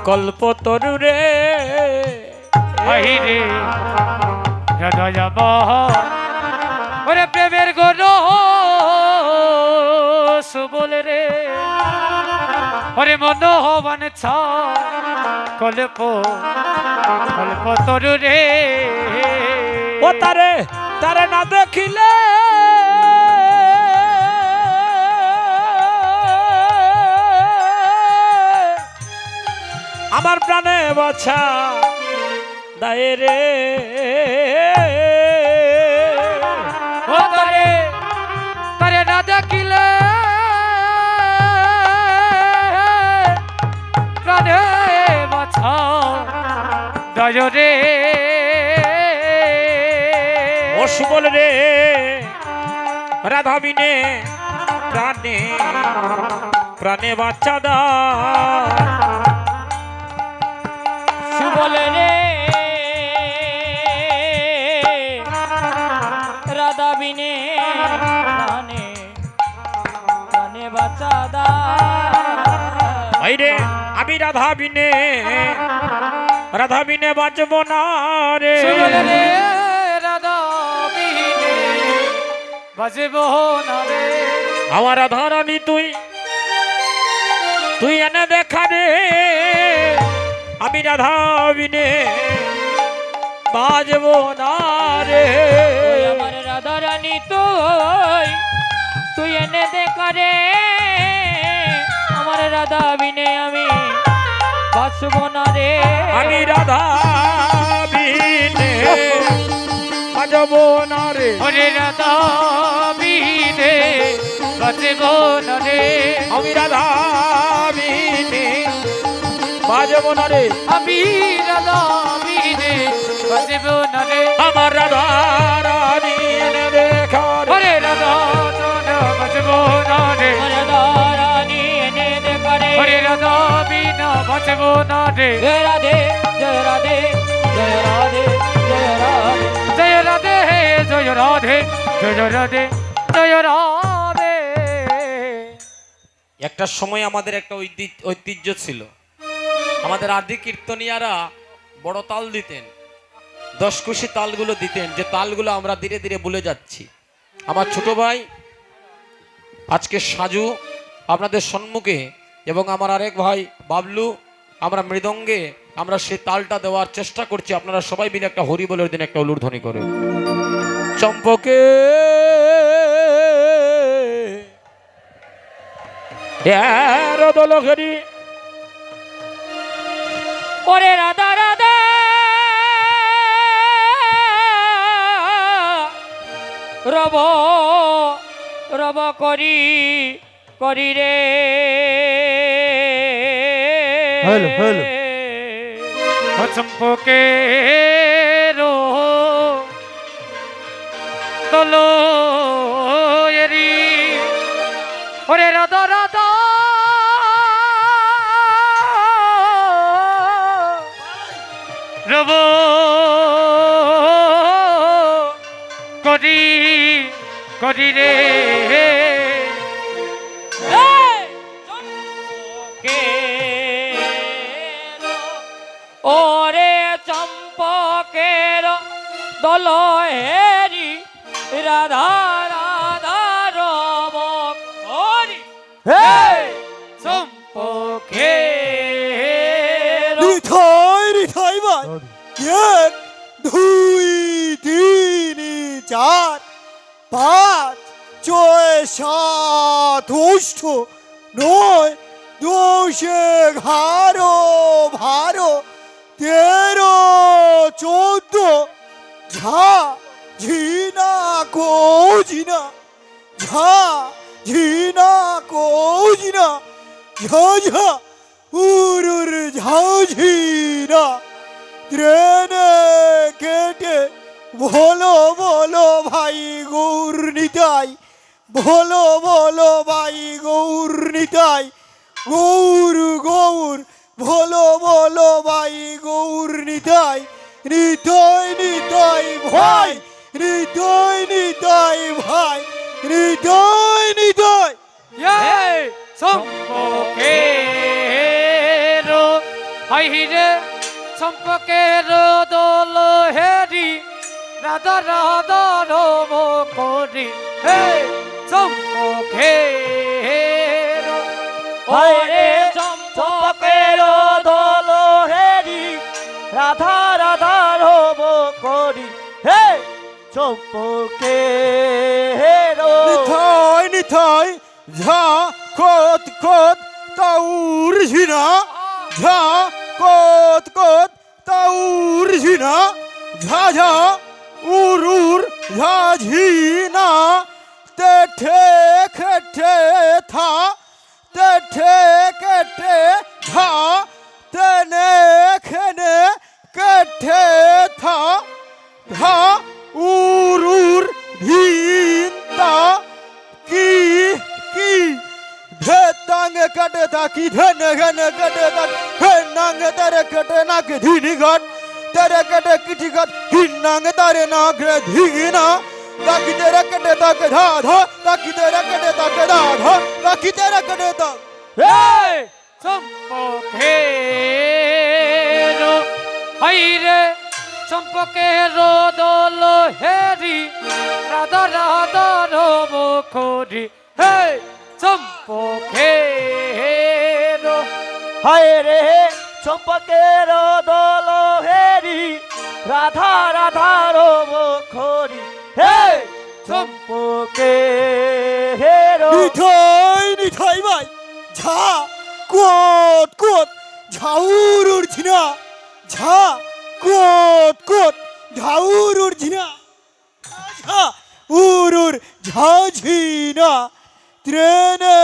কল্প তরু রে। বাইরে রাধা যাবা, ওরে প্রেমের গরু সুবল রে, ওরে মনোহবান ছা কল্প কল্প তরু রে। ও তারে তারে না দেখিলে আমার প্রাণে বাছা দায়ে রে। ও তারে তারে না দেখিলে প্রাণে বাছা দয় রে। ও সুবল রে রাধা বিনে প্রাণে প্রাণে বাচ্চা দা। সুবল রে রাধা বিনে প্রাণে প্রাণে বাঁচা দায়। আইরে আমি রাধা বিনে বাঁচব না রে। সুবল রে রাধা বিনে বাজব না রে। আমার রাধা রানী তুই তুই এনে দেখা রে। আমি রাধা বিনে বাজব না রে। ওই আমার রাধা রানী তুই এনে দেখা রে। আমার রাধা বিনে আমি বাঁচব না রে। আমি রাধা বিনে বাজব না রে। ওরে রাধা বিনে বাজব না রে। আমি রাধা বিনে বাজব না রে। আমি রাধা বিনে বাজব না রে। আমার রাধা রানী এনে দেখা রে। ওরে রাধা তোরা বাজব না রে। আমার রাধা রানী এনে দেখা রে। ওরে রাধা বিনা বাজব না রে। জয় রাধে জয় রাধে জয় রাধে জয় রাধে। জয় রাধে জয় রাধে জয় রাধে জয় রাধে। একটা সময় আমাদের একটা ঐতিহ্য ছিল। আমাদের আদি কীর্তনিয়ারা বড় তাল দিতেন, দশকুশি তালগুলো দিতেন, যে তালগুলো আমরা ধীরে ধীরে ভুলে যাচ্ছি। আমার ছোট ভাই আজকে সাজু আপনাদের সম্মুখে, এবং আমার আরেক ভাই বাবলু, আমরা মৃদঙ্গে আমরা সেই তালটা দেওয়ার চেষ্টা করছি। আপনারা সবাই মিলে একটা হরি বলের দিন একটা উলুধ্বনি করে। চম্পকে দলঘরি ওরে রাধা রাধা রব রব করি করি রে। Hello, hello. চম্পকে রো তলো এরি ওরে রাধা রাধা রব করি করি রে। ওরে চম্পকে দল হেরি রাধা রাধা রব করি হে চম্পকে নিথাই নিথাই ভাই এক দুই তিন চার পাঁচ ছয় সাত অষ্ট নয় দশ এগারো বারো তেরো চোদ্দ ঝা ঝিনা কো ঝিনা ঝা ঝিনা কো ঝিনা ঝা ঝা উরুর ঝাঝিনা ট্রেনে কেটে বলো বলো ভাই গৌর নিতাই বলো বলো ভাই গৌর নিতাই গৌর গৌর বলো বলো ভাই গৌর নিতাই নিতাই নিতাই ভাই নিতাই নিতাই ভাই নিতাই নিতাই চম্পকের হাইরে চম্পকের দল হেরি রাধা রাধা রব করি হে চম্পকের হরে চম্পকের দল হেরি রাধা রাধা রব করি হে চম্পকের নিথাই নিথাই ঝা কত কত তাউর ঝিনা ঝা কত কত তাউর ঝিনা ঝা ঝা উর উর ঝা ঝিনা তেঠে খেঠে থা তেঠে কেটে ধা তেনে খেনে কেঠে থা ধা উর উর ধিন্তা কি কি ধে তাঙ্গে কাটে তাকি ধনে ঘনে কাটে তাক হে নাঙ্গে তারে কাটে নাকে ধিনি ঘট তারে কাটে কিটি ঘট হিন নাঙ্গে তারে নাকে ধিগিনা তাকি তেরে কাটে তাকে ধা ধা তাকি তেরে কাটে তাকে ধা ধা তাকি তেরে কাটে তাক চম্পকের হাইরে চম্পকের দল হেরি রাধা রাধা রব করি হে চম্পকের হায় রে চম্পকের দল হেরি রাধা রাধা রব করি হে চম্পকের নিথাই নিথাই ভাই ঝা কোট কোট ঝাউর উড়ছিনা ঝা কোট কোট ঝাউর উড়ছিনা ঝা উরুর ঝাঝিনা ট্রেনে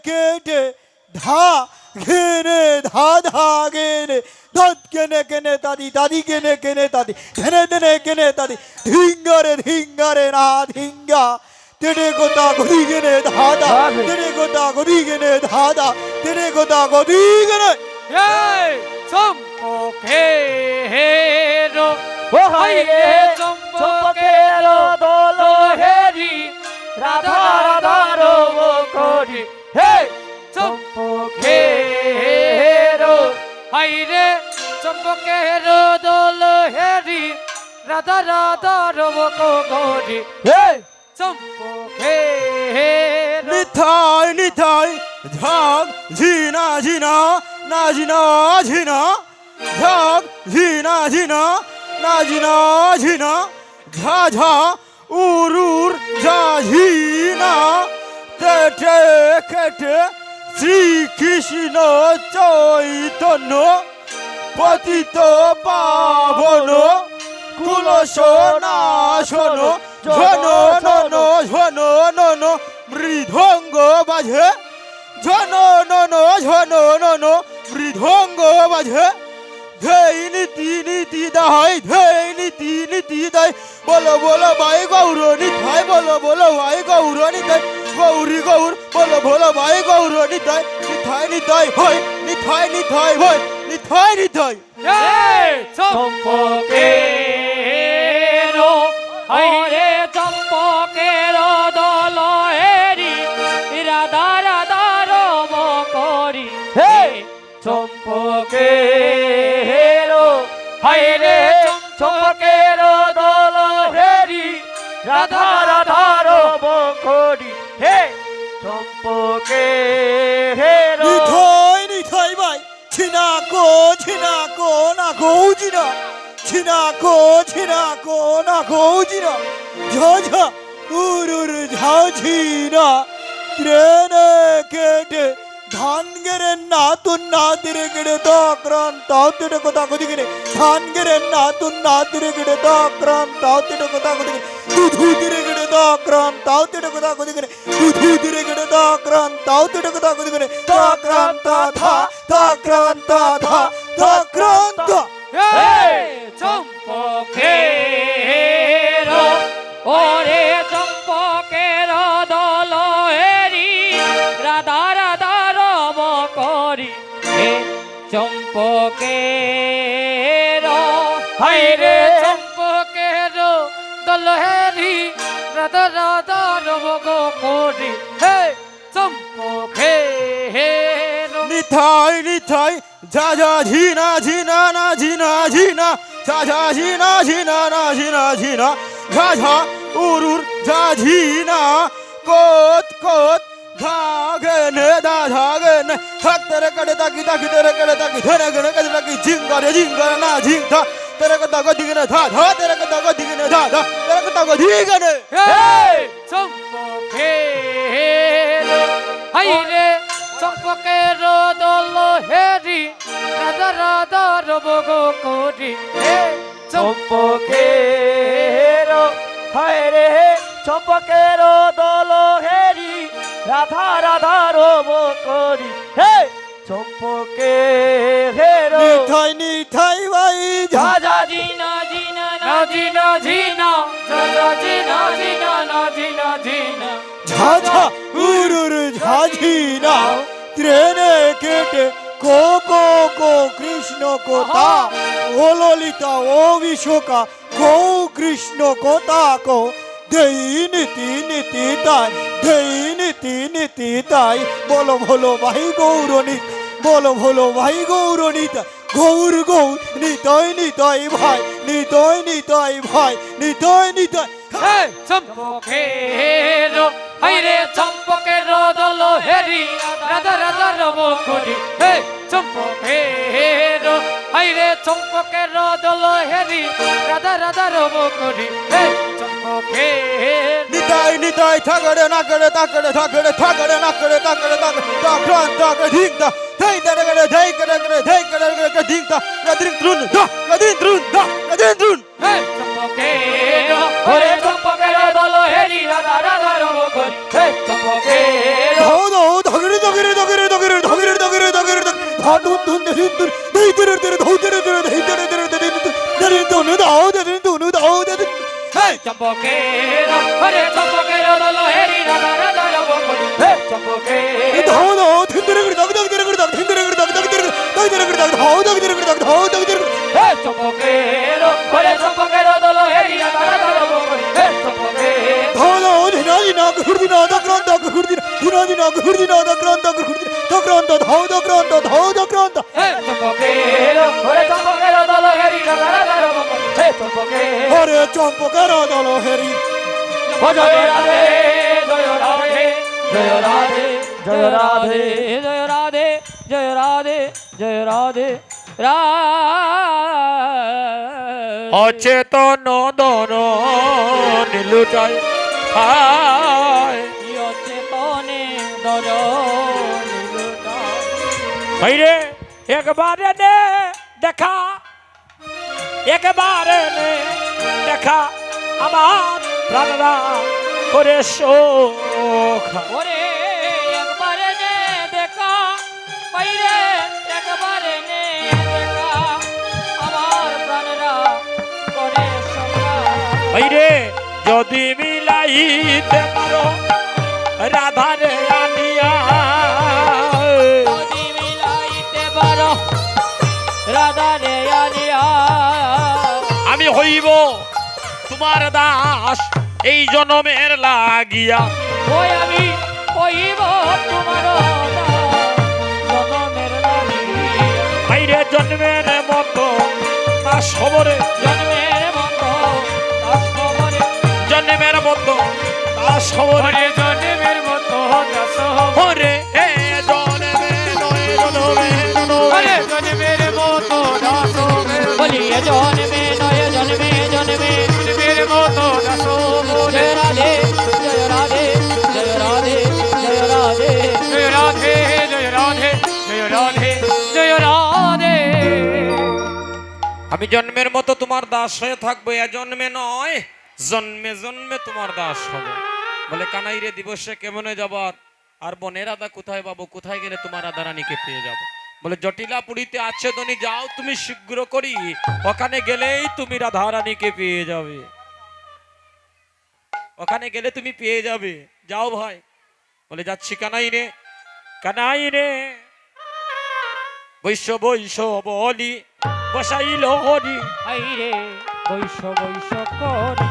কেটে ধা ঘেনে ধা ধা গেনে ধত কেনে কেনে দাদি দাদি কেনে কেনে দাদি ধেনে ধেনে কেনে দাদি ধিঙ্গারে ধিঙ্গারে না ধিঙ্গা তেরে গোটা গদি গেনে ধাদা তেরে গোটা গদি গেনে ধাদা তেরে গোটা গদি গেনে চম্পকের ও হায় রে চম্পকের দল হেরি রাধা রাধা রব করি হে চম্পকের হাইরে চম্পকের দল হেরি রাধা রাধা রব করি হে চম্পকের নিথাই নিথাই ঝাগ ঝিনা ঝিনা না ঝিনা ঝিনা ঝাগ ঝিনা ঝিনা না ঝিনা ঝিনা ঝা ঝা উর উর ঝা ঝিনা তেঠে খেটে শ্রীকৃষ্ণ চৈতন্য পতিত পাবন কুলসনাশন ঝন নন ঝন নন মৃদঙ্গ বাজে ঝন নন ঝন নন মৃদঙ্গ বাজে ধেই নীতি নীতি দাই ধেই নীতি নীতি দাই বলো বলো ভাই গৌর নিতাই বলো বলো ভাই গৌর নিতাই গৌরী গৌর বলো বলো ভাই গৌর নিতাই নিতাই নিতাই হয় নিতাই নিতাই হয় নিতাই নিতাই চম্পকের হাইরে চম্পকের দল হেরি রাধা রাধা রব করি হে চম্পকের হাইরে চম্পকের দল রাধা রাধা রব করি হে চম্পকে হে নিথই নিথই ভাই ছিনাকো ছিনাকো না গৌজিনা ছিনাকো ছিনাকো না গৌজিনা ঝঝা উরুর ঝাঝিনা ট্রেনে কেটে ধান গেরে না তুন না তিরে গেড়ে দক্রান তাও তিরে কথা কদি গেরে ধান গেরে না তুন না তিরে গেড়ে দক্রান তাও তিরে কথা কদি গেরে দুধু তিরে গেড়ে দক্রান তাও তিরে কথা কদি গেরে দুধু তিরে গেড়ে দক্রান তাও তিরে কথা কদি গেরে দক্রান্তা থা দক্রান্তা থা দক্রান্তা চম্পকের ওরে চম্পকের দল হেরি রাধা রাধা রব করি হে চম্পকের হাইরে চম্পকের দলহেরি রাধা রাধা রব করি হে চম্পকে হে নিথাই নিথাই ঝা ঝা ঝিনা ঝিনা না ঝিনা ঝিনা ঝা ঝা ঝিনা ঝিনা না ঝিনা ঝিনা ঝা ঝা উরুর ঝা ঝিনা কোত কোত ধাগনে দা ধাগনে থাক তেরে কড়ে তাকি তাকি তেরে কড়ে তাকি ধরে গনে কড়ে তাকি জিঙ্গারে জিঙ্গারে না জিং থা তেরে কড়ে তাকি দিগনে ধা ধা তেরে কড়ে তাকি দিগনে ধা ধা তেরে কড়ে তাকি দিগনে হে চম্পকে হাইরে চম্পকের দল হেরি রাধা রাধা রব করি হে চম্পকের হাইরে চম্পকের দল হেরি রাধা রাধা রব করি হে চম্পকের নিথাই নিথাই ভাই ঝা ঝা জিনা জিনা না জিনা জিনা ঝা জিনা জিনা না জিনা জিনা ঝা ঝা উরুর ঝাঝিনা ট্রেনে কেটে কো কো কো কৃষ্ণ কোতা ও ললিতা ও বিশোকা কো কৃষ্ণ কোতা কো দেই নীতি নীতি তাই দেই নীতি নীতি তাই বলো বলো ভাই গৌরণী বলো বলো ভাই গৌরণীতা গৌর গৌর নিতয় নিতয় ভাই নিতয় নিতয় ভাই নিতয় নিতয় হে চম্পকের হাইরে চম্পকের দল হেরি রাধা রাধা রব করি হে চম্পকের হাইরে চম্পকের দল হেরি রাধা রাধা রব করি হে চম্পকের নিতাই নিতাই থাকড়ে না করে তাকড়ে থাকড়ে থাকড়ে না করে তাকড়ে তাকড়ে তাকড়ে তাকড়ে ধিংতা ধেই দরে করে ধেই করে করে ধেই করে করে ধিংতা গদিন ত্রুন দা গদিন ত্রুন দা গদিন ত্রুন হে চম্পকের ওরে চম্পকের দল হেরি রাধা রাধা রব করি হে চম্পকের ধো ধো ধগরে ধগরে ধগরে ধগরে ধগরে ধগরে ধগরে ধাতুন ধুন ধুন ধুন ধেই দরে দরে ধৌ দরে দরে ধেই দরে দরে দরে দরে দরে দাও দরে দরে দাও দরে হে চম্পকের ওরে চম্পকের দল হেরি রাধা রাধা রব করি হে চম্পকের ধো ধো ধিন দরে করে দগ দগ দরে করে দগ ধিন দরে করে দগ দগ দরে দগ দরে করে দগ ধৌ দগ দরে করে দগ ধৌ দগ দরে হে চম্পকের ওরে চম্পকের দল হেরি রাধা রাধা রব করি হে চম্পকের ধো ধো ধিনা ধিনা ঘুরদিনা দগ্রান্ত ঘুরদিনা ধিনা ধিনা ঘুরদিনা দগ্রান্ত ঘুরদিনা দগ্রান্ত ধৌ দগ্রান্ত ধৌ দগ্রান্ত হে চম্পকের ওরে চম্পকের দল হেরি রাধা রাধা রব করি হে চম্পকের ওরে চম্পকের দল হেরি জয় রাধে জয় রাধে জয় রাধে জয় রাধে জয় রাধে জয় রাধে জয় রাধে অচেতন দন নীলুটাই আয় চেতনে দর ভাইরে একবারে নে দেখা একবারে নে দেখা আমার প্রাণরা করে শোক ওরে একবারে নে দেখা বাইরে একবারে নে দেখা আমার প্রাণরা করে সংগ্রাম ভাইরে যদি মিলাইতে পারো রাধারে আনিয়া যদি মিলাইতে পারো রাধা রে আনিয়া আমি হইব তোমার দাস এই জনমের লাগিয়া ওই আমি কইব তোমার জনমের লাগি ভাইরে জন্মের মতো দাস খবরে জন্মের মতো দাস খবরে জন্মের মতো দাস হব রে ওরে জন্মের মতো দাস হব ওরে এ জন্মে নয় জন্মে ওরে জন্মে জন্মের মতো দাস হবে বলি এ জন্মে নয় জন্মে জন্মে জন্মের মতো দাস হবে জয় রাধে জয় রাধে জয় রাধে জয় রাধে জয় রাধে জয় রাধে জয় রাধে জয় রাধে আমি জন্মের মতো তোমার দাস হয়ে থাকবো এ জন্মে নয় জন্মে জন্মে তোমার দাস হবে বলে কানাই রে দিবসে কেমনে যাবার আর বনের রাধা কোথায় পাবো কোথায় গেলে তোমার রাধা রানীকে পেয়ে যাবো বলে জটিলাপুরীতে আছে ধনী যাও তুমি শীঘ্র করি ওখানে গেলেই তুমি রাধা রানীকে পেয়ে যাবে ওখানে গেলে তুমি পেয়ে যাবে যাও ভাই বলে যাচ্ছি কানাই রে বৈশ্য বৈশ্য বলি বসাইল হরি আইরে বৈশ্য বৈশ্য করি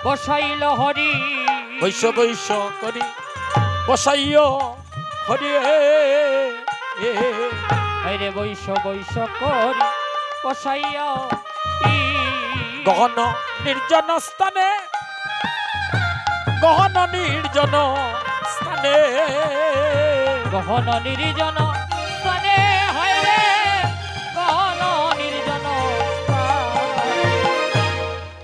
বসাইল হরি বৈশ্য বৈশ্য করি বসাইও হরি আইরে বৈশ্য বৈশ্য করি বসাইয়া গহন নির্জন স্থানে গহন নির্জন স্থানে গহন নির্জন স্থানে হাইরে গহন নির্জন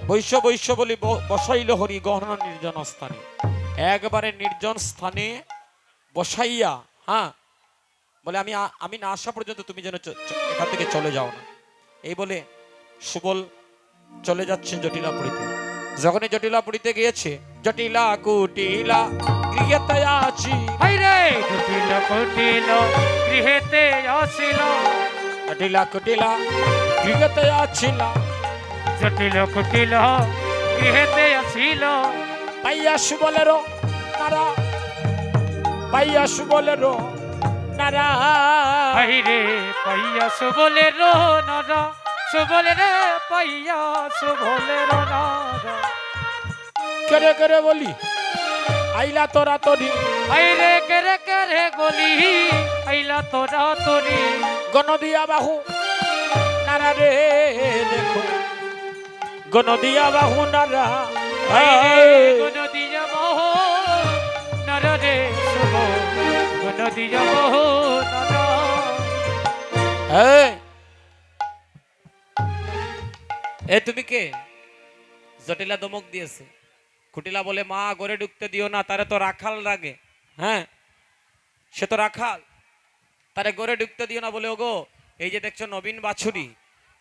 বৈশ্য বৈশ্য বলি বসাইল হরি গহন নির্জন স্থানে একবারে নির্জন স্থানে বসাইয়া হ্যাঁ বলে আমি না আসা পর্যন্ত তুমি যেন এখান থেকে চলে যাও না এই বলে সুবল চলে যাচ্ছে জটিলাপুরীতে যখনই জটিলাপুরীতে গিয়েছে জটিলা কুটিলা গৃহেতে আছি হাইরে কুটিল কুটিল গৃহেতে আসিল জটিলা কুটিলা গৃহেতে আছিলা জটিল কুটিল গৃহেতে আসিল পাইয়া সুবলেরও নারা পাইয়া সুবলেরও নারা হাইরে পাইয়া সুবলের নরা সুবলের পাইয়া সুবলের নরা কেরে কেরে বলি আইলা তোরা তোরি হাইরে কেরে কেরে গলি আইলা তোরা তোরি গণ দিয়া বাহু নারা রে দেখো গণ দিয়া বাহু নারা হাইরে গুণ দিয়া মোহ নর রে শুভ গুণ দিয়া মোহ নর এ তুমি কে জটিলা দমক দিয়েছে কুটিলা বলে মা ঘরে ঢুকতে দিও না তারে তো রাখাল লাগে হ্যাঁ সে তো রাখাল তারে ঘরে ঢুকতে দিও না বলে ওগো এই যে দেখছো নবীন বাছুরি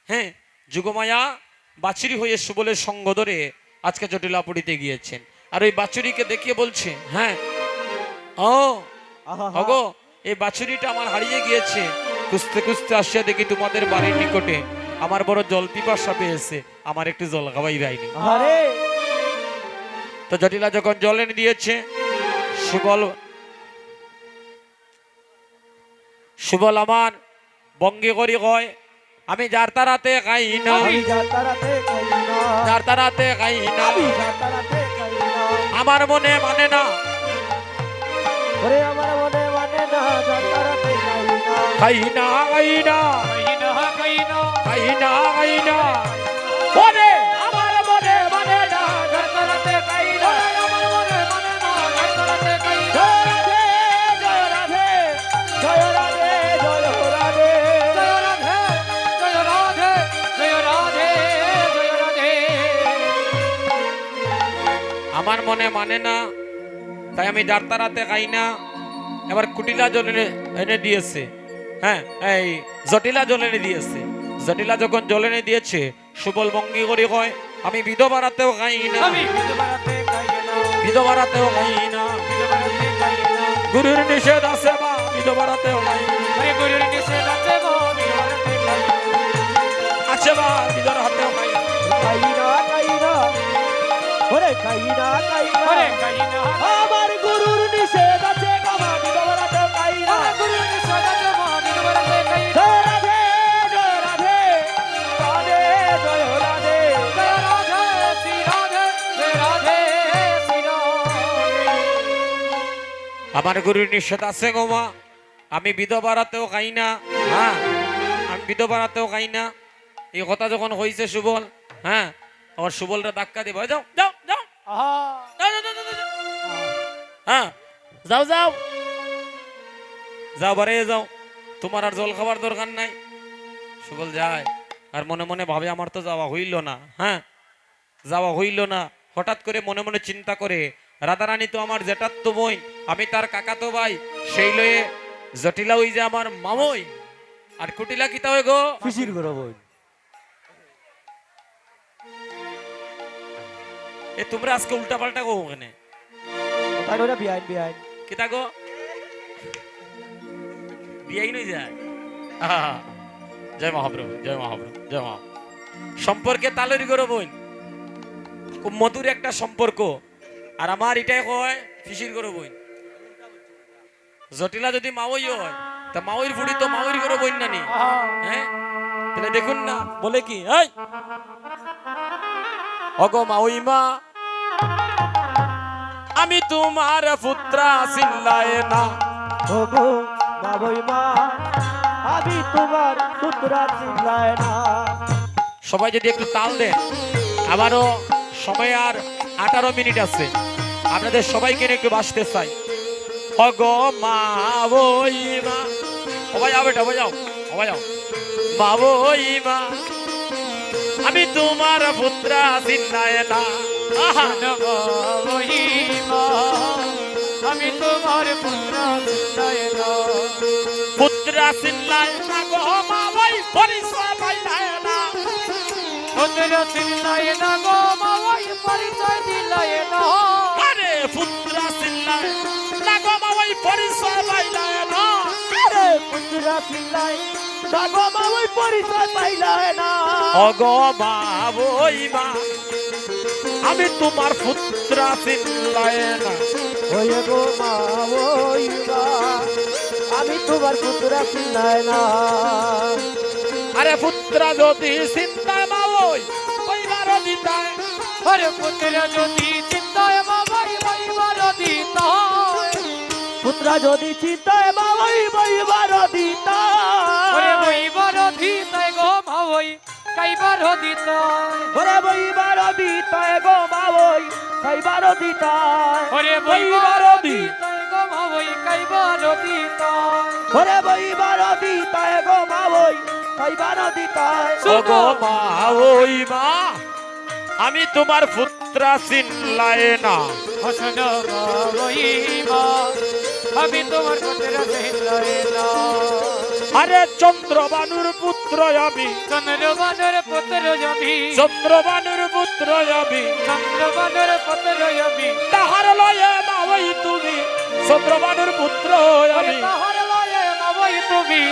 হ্যাঁ যুগমায়া বাছুরি হয়ে সুবলের সঙ্গ ধরে আজকে জটিলাপুরীতে গিয়েছেন আর ওই বাছুরিকে দেখিয়ে বলছে হ্যাঁ ও ওগো এই বাছুরিটা আমার হারিয়ে গিয়েছে খুঁজতে খুঁজতে আসিয়া দেখি তোমাদের বাড়ির নিকটে আমার বড় জল পিপাসা পেয়েছে আমার একটু জল খাওয়াই যায়নি তো জটিলা যখন জল এনে দিয়েছে সুবল আমার বঙ্গে করি কয় আমি যার তারাতে খাই না যার তারাতে খাই না আমার মনে মানে না খাই না খাই না খাই না খাই না ওরে আমার মনে মানে না জয় রাধে জয় রাধে জয় রাধে জয় রাধে জয় রাধে জয় রাধে জয় রাধে আমার মনে মানে না তাই আমি যার তারাতে খাই না এবার কুটিলা জল এনে দিয়েছে হ্যাঁ এই জটিলা জল এনে দিয়েছে জটিলা যখন জল এনে দিয়েছে সুবল বঙ্গি করি কয় আমি বিধবারাতেও খাই না আমি বিধবারাতে খাই না বিধবারাতেও খাই না বিধবারাতে খাই না গুরুর নিষেধ আছে মা বিধবারাতেও খাই না আরে গুরুর নিষেধ আছে গো বিধবারাতে খাই না আছে মা বিধর হাতেও খাই না ওরে খাই না আমার গুরুর নিষেধ আছে বাবা বিধবারাতেও খাই না গুরুর নিষেধ আছে মা বিধবারাতে খাই না জয় রাধে জয় রাধে রাধে জয় রাধে জয় রাধে শ্রী রাধে জয় রাধে শ্রী রাধে আমার গুরুর নিষেধ আছে গো মা আমি বিধবারাতেও খাই না হ্যাঁ আমি বিধবারাতেও খাই না এই কথা যখন হয়েছে সুবল হ্যাঁ আমার সুবলরা ধাক্কা দিব যাও যাও যাও আহা না, না, না, না, না, না। হ্যাঁ যাও যাও যাও বারে যাও, তোমার আর জল খাবার দরকার নাই। সুবল যায় আর মনে মনে ভাবে আমার তো যাওয়া হইল না। হ্যাঁ যাওয়া হইল না, হঠাৎ করে মনে মনে চিন্তা করে রাধারানী তো আমার জেঠার তো বোন, আমি তার কাকাতো ভাই, সেই লয়ে জটিলা ওই যে আমার মামই, আর কুটিলা কিতা হয়ে গো পিসির ঘর বই এ তোমরা আজকে উল্টা পাল্টা গো ওখানে তাই ওটা বিআইন বিআইন কিতা গো বিয়াই নই যায়। আহা, জয় মহাপ্রভু, জয় মহাপ্রভু, জয় মহা। সম্পর্কে তালরি করো বোন, খুব মধুর একটা সম্পর্ক। আর আমার এটাই হয় ফিসির করো বোন। জটিলা যদি মাওই হয় তা মাওইর ফুড়ি তো মাওইর করো বোন নানি। হ্যাঁ তাহলে দেখুন না বলে কি, এই অগো মাওই মা আমি তোমার পুত্রা চিল্লায় না। ওগো বাবুই মা আমি তোমার পুত্রা চিল্লায় না। সবাই যদি একটু তাল দেন, আমারও সময় আর 18 মিনিট আছে, আপনাদের সবাইকে নিয়ে একটু বাসতে চাই। অগো মা বই মা, সবাই যাও বেটা, যাও সবাই যাও। মা বই মা আমি তোমার পুত্রা চিল্লায় না। আহা, মহিমা আমি তোমার পুত্র নয়না পুত্রা চিল্লায় না গো মা বই পরিচয় পাইলায় না। পুত্র চিল্লায় না গো মাওই পরিচয় দিলায় না আরে পুত্রা চিল্লায় না গো মা বই পরিচয় পাইলায় না। আরে পুত্রা চিল্লায় না গো মা ওই পরিচয় পাইলায় না। অগো মা বই মা আমি তোমার পুত্রা চিল্লায় না। ওই গো মা ওই মা আমি তোমার পুত্রা চিল্লায় না। আরে পুত্রা যদি চিন্তায় মা ওই ওইবারও দিতায়। আরে পুত্র যদি চিন্তায় মাওই মাইবার দিতায় পুত্রা যদি চিন্তায় মা ওই বইবার দিতা। ওরে মাইবার দিতায় গো মাওই কাইবার দিতায় ওরে বইবার দিতায় গো মা ওই খাইবার দিতায়। ওরে মাইবার দিতায় গো মাওই কাইবার দিতায় ওরে বইবার দিতায় গো মা ওই খাইবার দিতায়। ওগো মা ওই মা আমি তোমার পুত্রা চিল্লায় না। হসন মহিমা আমি তোমার পুত্র চিল্লায় না আরে চন্দ্রবানুর পুত্র আমি, চন্দ্রবানের পুত্র আমি চন্দ্রবানুর পুত্র আমি, চন্দ্রবানের পুত্র আমি তাহার লয়ে মা ওই তুমি চন্দ্রবানুর পুত্র আমি। তাহার লয়ে মাওই তুমি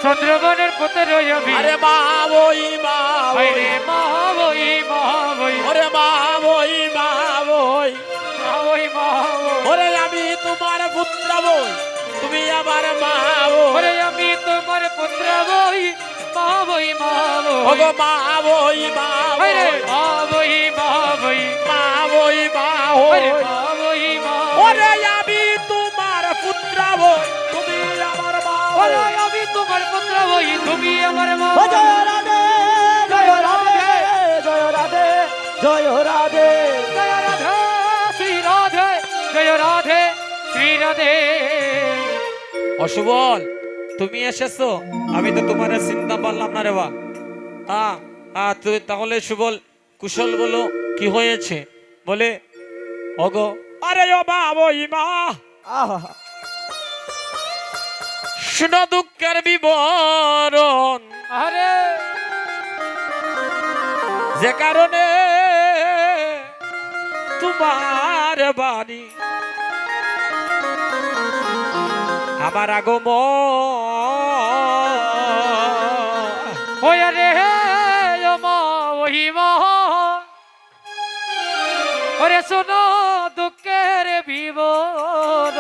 চন্দ্রবানের পুত্র আমি আরে মা ওই মা ওই, আরে মাওই মাওই ওরে মা ওই মা ওই, মাওই মাওই ওরে আমি তোমার পুত্র বই তুমি আমার মা ওই। ওরে আমি তোমার পুত্র বই মাওই মাওই ওগো মা ওই মা আরে ওই, মাওই মাওই মা ওই মা আরে ওই, মাওই মাওই ওরে আমি তোমার পুত্র বই তুমি আমার মা ওই। ওরে আমি তোমার পুত্র বই তুমি আমার মা ও জয় রাধে জয় রাধে জয় রাধে জয় রাধে। জয় রাধে শ্রী রাধে জয় রাধে শ্রী রাধে অশুবল তুমি এসেছো, আমি তো তোমার চিন্তা পারলাম না রে বা। তুই তাহলে সুবল কুশল বলো কি হয়েছে বলে। অগো আরে ও মা ওই মা আহা শুনো দুঃখের বিবরণ, আরে যে কারণে তোমার বাণী আমার আগমন। ওই রে মা ওই মা ওরে শোনো দুঃখের বিবরণ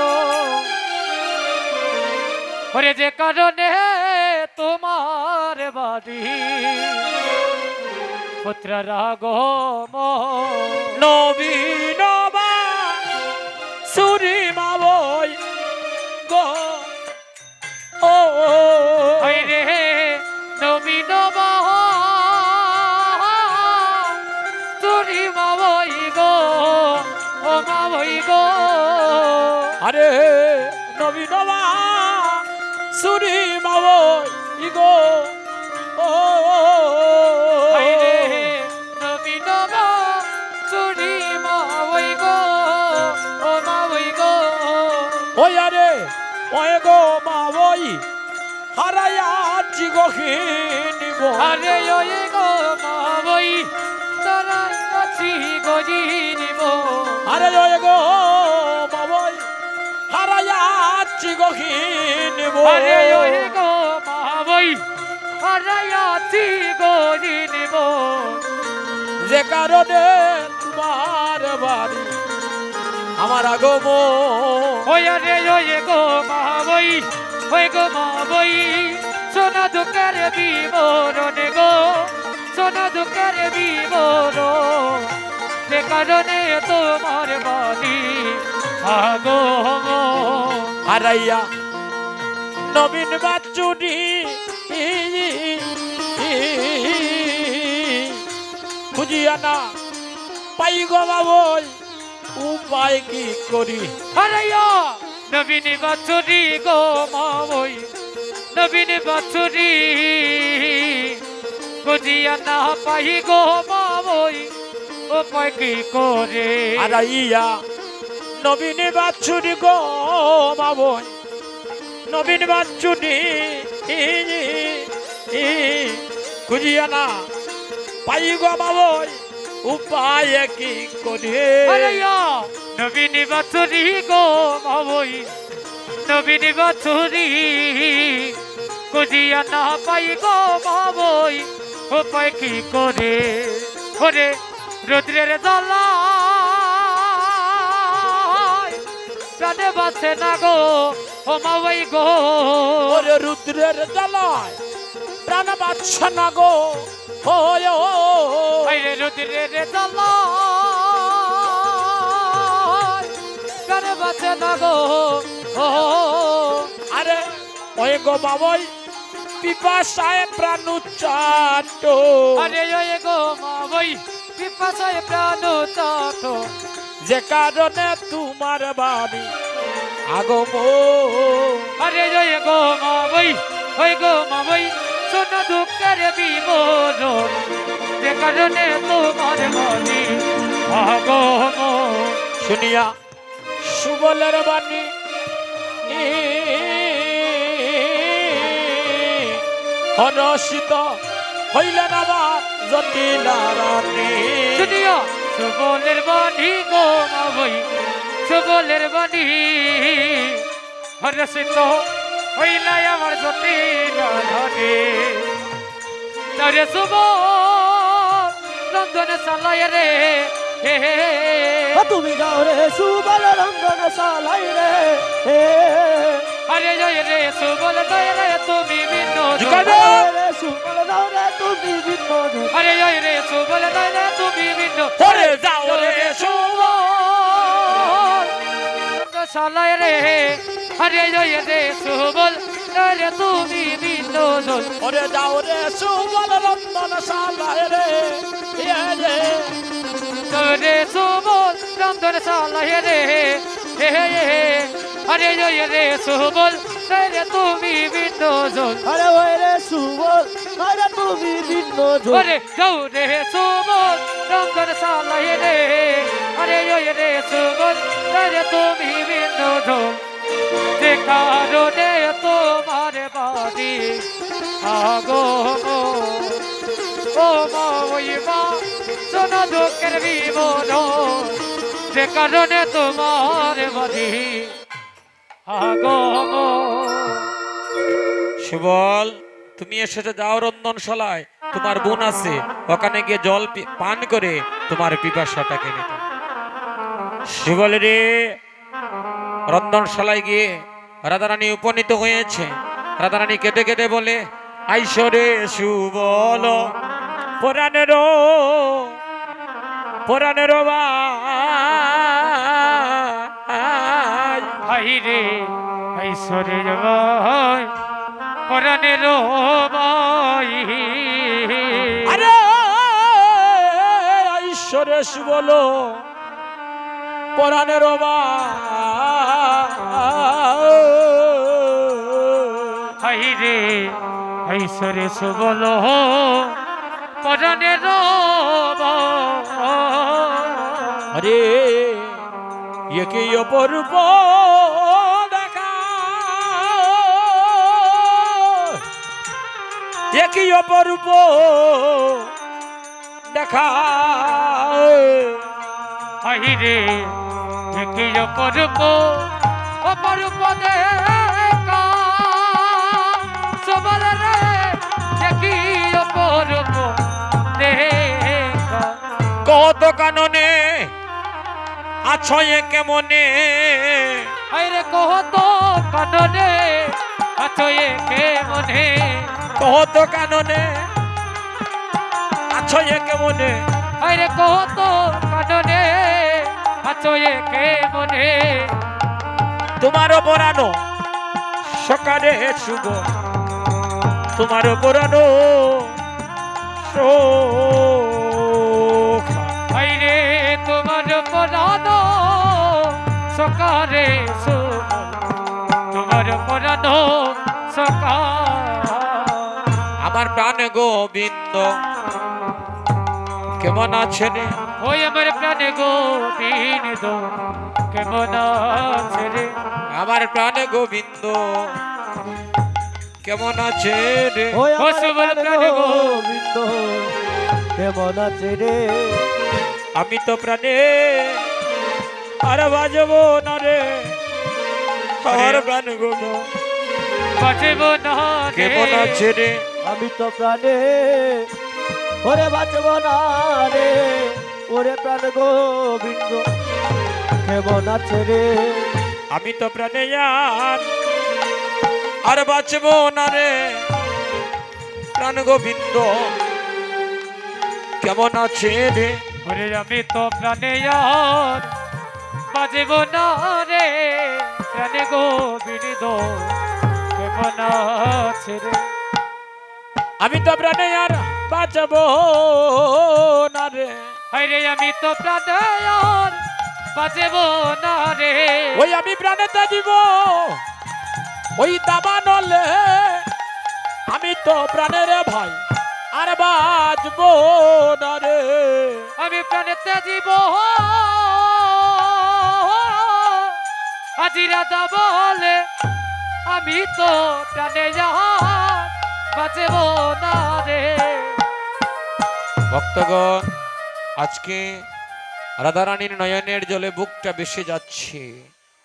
ওরে যে কারণে তোমার বাড়ি পুত্র রাগম নবীন মা সুরি মা বই গো ও ওই রে নবীন তুরি মাবই গো ওই গো আরে নবীন মা সুরি মাবো ইগো ও আইরে নবীন মা চুরি মা ওই গো ও মা ওই গো ওই আরে ওই গো মা ওই হারায়া চিগহিনিব আরে ওই গো মা ওই তারাই আছি গজি নিব আরে ওই গো মা ওই হারায়া চিগহিনিব আরে ওই গো মা ওই তারাই আছি গজি নিব যে কারণে তোমার বাড়ি আমার আগমন ওই আরে ওই গো মা ওই গো মা ওই সোনা দুঃখের বিবরণ গো সোনা দুঃখের বিবরণ যে কারণে তোমার বাড়ি আগমন হারাইয়া নবীন বাচ্চুটি খুঁজিয়া না পাই গো বাবই উপায় কি করি হারাইয়া নবীন বাছুরি গো মাওই নবীন বাছুরি বুঝিয়া না পাই গো মাওই উপায় কি করে হারাইয়া নবীন বাচ্চুটি গো বাবই নবীন বাচ্চুটি খুঁজিয়া না পাই গো বাবই উপায় কি করি হারাইয়া নবীন বাছুরি গো মাওই নবীন বাছুরি বুঝিয়া না পাই গো মাওই উপায় কি করে ওরে রুদ্রের জ্বালা প্রাণে বাঁচে না গো ও মাওই গো ওরে রুদ্রের জ্বালায় প্রাণ বাচ্চা না গো ওয় ও আইরে রুদ্রের জ্বালা প্রাণে বাঁচে না গো ও আরে ওই গো বাবই পিপাসায় প্রাণ চাট আরে ওই গো মাওই পিপাসায় প্রাণ চাট যে কারণে তোমার বাড়ি আগম আরে ওই গো মাওই ওই গো মাওই সোনা দুঃখের বিবরণ যে কারণে তোমার বাণী আগমন শুনিয়া সুবলের বাণী হরষিত হইলেন আমার জটিলারানী শুনিয়া সুবলের বাণী গো মাওই সুবলের বাণী হরষিত হইলাই আমার জটিল ধনে তারে সুবল রন্ধন সালায় রে হে হে তুমি যাও রে সুবল রঙ্গন সালাই রে হে আরে জয় রে সুবল দয় রে তুমি বিনোদ জিকাবে রে সুবল দাও রে তুমি বিনোদ আরে জয় রে সুবল দয় রে তুমি বিনোদ ওরে যাও রে সালায় রে আরে জয় রে সুবল দয় রে তুমি বিনোদ ওরে যাও রে সুবল রন্ধন সালায় রে রে রে সুবল রন্ধন সালায় রে হে হে আরে জয় রে সুবল দয় রে তুমি বিনোদ আরে ওই রে সুবল আরে তুমি বিনোদ ওরে যাও রে সুবল রঙ্গন সালায় রে আরে ওই রে সুবল রে তুমি বিনোদ যে কারণে তোমার বাড়ি আগমন ও মা ওই মা সোনা দুঃখের বিবরণ যে কারণে তোমার বাড়ি আগমন সুবল তুমি এসেছো যাও রন্ধনশালায় তোমার বোন আছে ওখানে গিয়ে জল পান করে তোমার পিপাসাটাকে নিতে সুবল রে রন্ধনশালায় গিয়ে রাধারানী উপনীত হয়েছে রাধারানী কেঁদে কেঁদে বলে আইসরে সুবল পরাণের ভাই হাই রে ঐশ্বরের ভাই পরাণের ভাই আরে ঈশ্বরে সুবল পরাণের হাই রে ঐশ্বরে সুবল পরাণের আরে একে অপরূপ দেখা একই অপরূপ দেখা হাই রে কি অপরূপ অপরূপ দেখা সুবল রে কি অপরূপ দেখা কত কাননে আছো একে মনে আরে কত কাননে আছো একে মনে কত কাননে আছো একে মনে আরে কত কাননে আছো একে মনে তোমার পরানো সকালে শুভ তোমার পরানো শোখা আইরে তোমার পরানো সকারে তোমার পরানো সকাল আমার প্রাণ গোবিন্দ কেমন আছেন ওই আমার প্রাণে গোবিন্দ কেমন আছে রে আমার প্রাণ গোবিন্দ কেমন আছে রে ওই আমার সুবল প্রাণ প্রাণ গোবিন্দ কেমন আছে রে আমি তো প্রাণে আর বাজবো না রে আমার প্রাণ গোবিন্দ বাঁচব না রে কেমন আছে রে আমি তো প্রাণে ওরে বাঁচব না রে ওরে প্রাণ গোবিন্দ কেমন আছে রে আমি তো প্রাণে আর বাঁচবো না রে প্রাণ গোবিন্দ কেমন আছে রে ওরে আমি তো প্রাণে আর বাঁচব না রে প্রাণে গোবিন্দ কেমন আছে রে আমি তো প্রাণে আর বাঁচবো না রে হাইরে আমি তো প্রাণে আর বাঁচব না রে ওই আমি প্রাণেতে দিব ওই দাবানলে আমি তো প্রাণের ভাই আর বাঁচবো না রে আমি প্রাণেতে জীব আজি রাধা বলে আমি তো প্রাণে আর বাঁচব না রে ভক্তগণ আজকে রাধারানীর নয়নের জলে বুকটা বেশি যাচ্ছে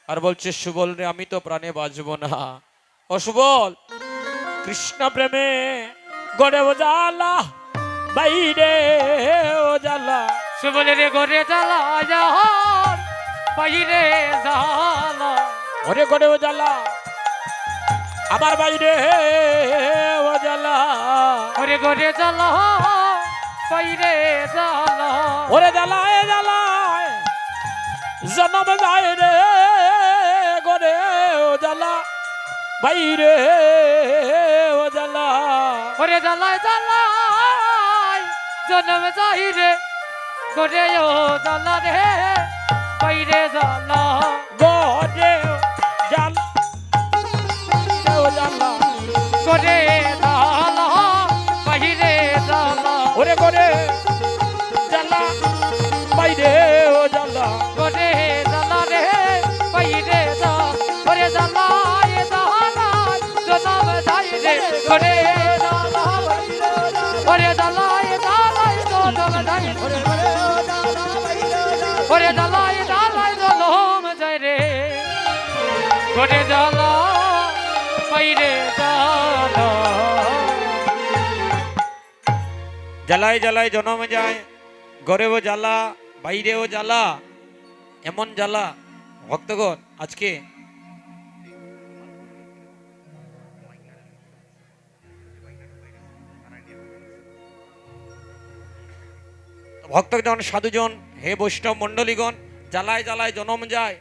আর বলছে সুবল রে আমি তো প্রাণে বাঁচবো না ও সুবল কৃষ্ণ প্রেমে গড়ে ও জ্বালা বাইরে ও জ্বালা সুবলে রে ঘরে জ্বালা যাহার বাইরে জ্বালা ওরে গড়ে ও জ্বালা আমার বাইরে ও জ্বালা ওরে ঘরে জ্বালা বাইরে জ্বালা ওরে জ্বালায় জ্বালায় জনম যায় রে গড়ে ও জ্বালা বাইরে ও জ্বালা ওরে জ্বালায় জ্বালায় জনম যাই রে ঘরে ও জ্বালা রে বাইরে জ্বালা গড়ে ও জ্বালা ও জ্বালা ঘরে জ্বালা বাইরে জ্বালা ওরে গড়ে জ্বালা বাইরে ও জ্বালা ঘরে জ্বালা রে বাইরে জ্বালা ঘরে জ্বালায় জ্বালায় জনম যাই রে ঘরে জ্বালা ঘরে জ্বালায় জ্বালায় জনম যাই রে ঘরে জ্বালায় জ্বালায় জনম যাই রে ঘরে জ্বালা বাইরে জ্বালা জ্বালায় জ্বালায় জনম যায় গড়েও জ্বালা বাইরেও জ্বালা এমন জ্বালা ভক্তগণ আজকে ভক্তজন সাধুজন হে বৈষ্ণব মণ্ডলীগণ জ্বালায় জ্বালায় জনম যায়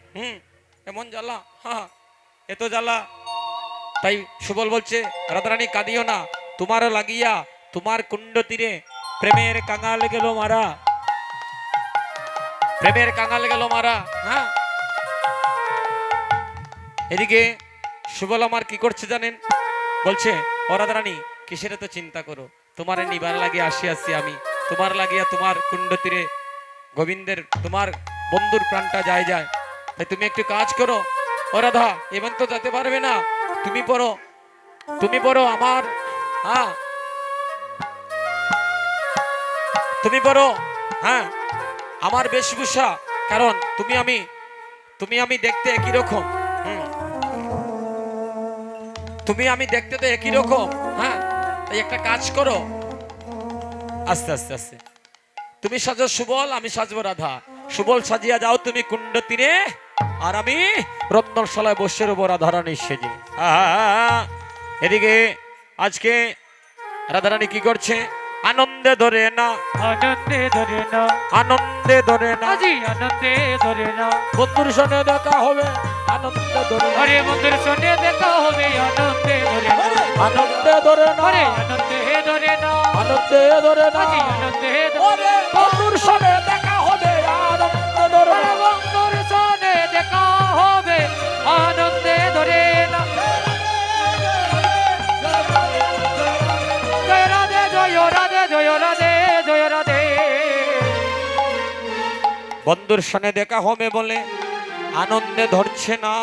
এমন জ্বালা হ্যাঁ এত জ্বালা তাই সুবল বলছে রাধারানী কাঁদিও না তোমারও লাগিয়া তোমার কুণ্ড তীরে প্রেমের কাঙাল গেল মারা প্রেমের কাঙাল গেল মারা। হ্যাঁ, এদিকে সুবল আমার কি করছে জানেন? বলছে ও রাধারানী কিসের তো চিন্তা করো, তোমার নিবার লাগিয়ে আসিয়াছি আমি, তোমার লাগিয়া তোমার কুণ্ড তীরে গোবিন্দের তোমার বন্ধুর প্রাণটা যায় যায়, তাই তুমি একটু কাজ করো। ও রাধা এমন তো যেতে পারবে না, তুমি পড়ো আমার, হ্যাঁ তুমি পড়ো, হ্যাঁ আমার বেশভূষা, কারণ তুমি আমি দেখতে একই রকম। তুমি আমি দেখতে তো একই রকম। হ্যাঁ, তাই একটা কাজ করো, আস্তে আস্তে আস্তে তুমি সাজো সুবল, আমি সাজবো রাধা। সুবল সাজিয়া যাও তুমি কুণ্ড তীরে, আর আমি রত্নশালায় বসে রবো রাধারানীর সেজে। এদিকে আজকে রাধারানী কি করছে? আনন্দে ধরে না, আনন্দে ধরে না, আনন্দে ধরে না, আজি আনন্দে ধরে না, বন্ধুর সঙ্গে দেখা হবে আনন্দে ধরে না, আরে বন্ধুর সঙ্গে দেখা হবে আনন্দে ধরে না, আনন্দে ধরে না, আরে আনন্দে ধরে না, আনন্দে ধরে না, আজি আনন্দে ওরে বন্ধুর সঙ্গে দেখা হবে আনন্দে ধরে আরে না। বন্ধুর সঙ্গে দেখা হবে আনন্দে ধরে না। জয় রাধে জয় রাধে জয় রাধে জয় রাধে। বন্ধুর সঙ্গে দেখা হবে বলে আনন্দে ধরছে না।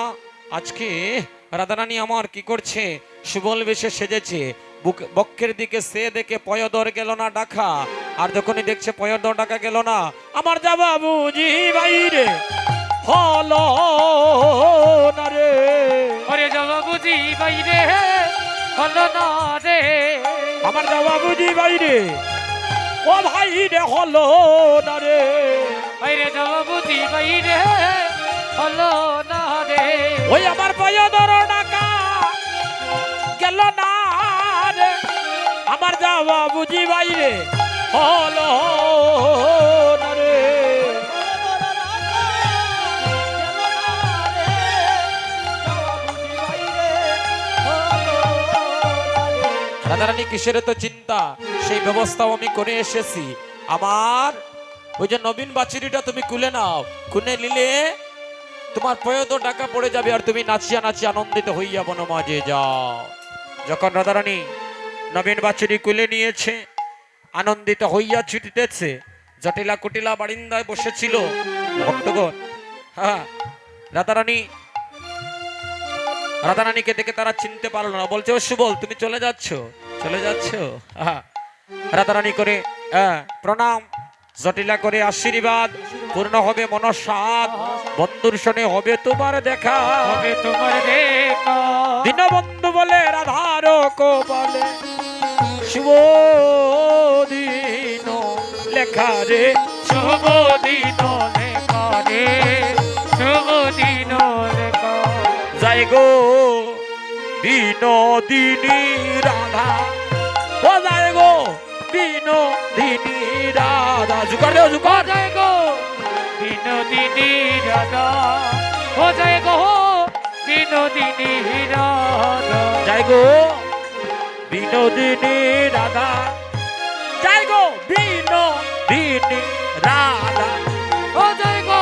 আজকে রাধারানী আমার কি করছে? সুবল বেশে সেজেছে, বক্ষের দিকে সে দেখে পয়দর গেল না ডাকা, আর যখনই দেখছে পয়দর ডাকা গেল না, আমার যাবা বুঝি বাইরে হলো না রে, ওরে যাবা বুঝি বাইরে হলো না রে, আমার যাবা বুঝি বাইরে ও ভাই রে হলো না রে, বাইরে যাবা বুঝি বাইরে হলো না রে, ওই আমার পয়দর ডাকা গেল না রে, আমার যাওয়া বুঝি বাইরে হলো না রে। রাধারানী কিসের তো চিন্তা, সেই ব্যবস্থাও আমি করে এসেছি। আমার ওই যে নবীন বাছুরিটা তুমি কুলে নাও, কুলে নিলে তোমার পয়দ টাকা পড়ে যাবে, আর তুমি নাচিয়া নাচিয়া আনন্দিত হইয়া বনমাঝে যাও। যখন রাধারানী নবীন বাছুরি কুলে নিয়েছে, আনন্দিত হইয়া ছুটিতেছে, জটিলা কুটিলা বারিন্দায় বসেছিল ভক্তগণ। হ্যাঁ, রাধারানীকে দেখে তারা চিনতে পারলো না, বলছে ও সুবল তুমি চলে যাচ্ছ। হ্যাঁ, রাধারানী করে প্রণাম, জটিলা করে আশীর্বাদ, পূর্ণ হবে মনস্বাদ, বন্ধুর সনে হবে তোমার দেখা, হবে তোমার দেখা। দীনবন্ধু বলে রাধার কপালে শুভ দিন লেখা রে, শুভ দিন লেখা রে, শুভ দিন লেখা। যাই গো বিনোদিনী রাধা, ও যায় গো বিনোদিনী রাধা, জুকার দেও জুকার। জয় গো বিনোদিনী রাধা, ও জয় গো বিনোদিনী রাধা, যাই গো বিনোদিনী রাধা, যাই গো বিনোদিনী রাধা, ও জয় গো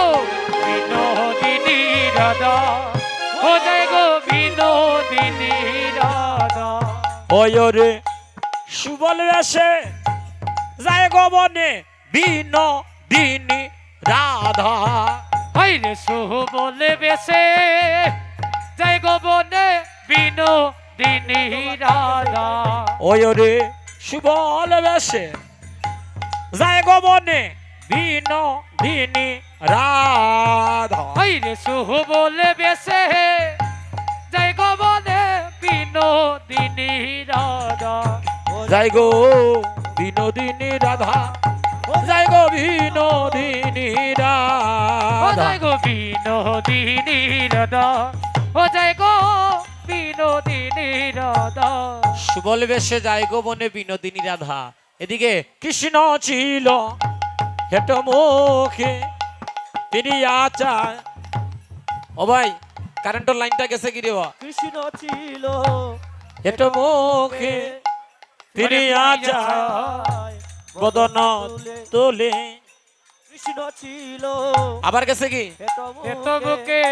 বিনোদিনী রাধা, ও জয় গো বিনোদিনী রাধা। ওয় রে সুবল বেশে যায় গো বনে বিনোদিনী রাধা, হাইরে সুবল বেশে জয় গো বনে বিনোদিনী রাধা, ওয় রে সুবল বেশে যায় গো বনে বিনোদিনী রাধা, হাইরে সুবল বেশে জয় গো বনে বিনোদিনী রাধা, যাই গো বিনোদিনী রাধা, যাই গো বিনোদিনী ও রাধা। জয় গো বিনোদিনী রাধা, ও জয় গো বিনোদিনী রাধা। সুবল বেশে যায় গো বনে বিনোদিনী রাধা। এদিকে কৃষ্ণ ছিল হেট মুখে ফিরিয়া চায়। ও ভাই কারেন্টের লাইনটা গেছে কি রে বা? কৃষ্ণ ছিল হেট মুখে ফিরিয়া যায়, বদন তোলে কৃষ্ণ ছিল আবার গেছে কি এত এত বুকে বুকে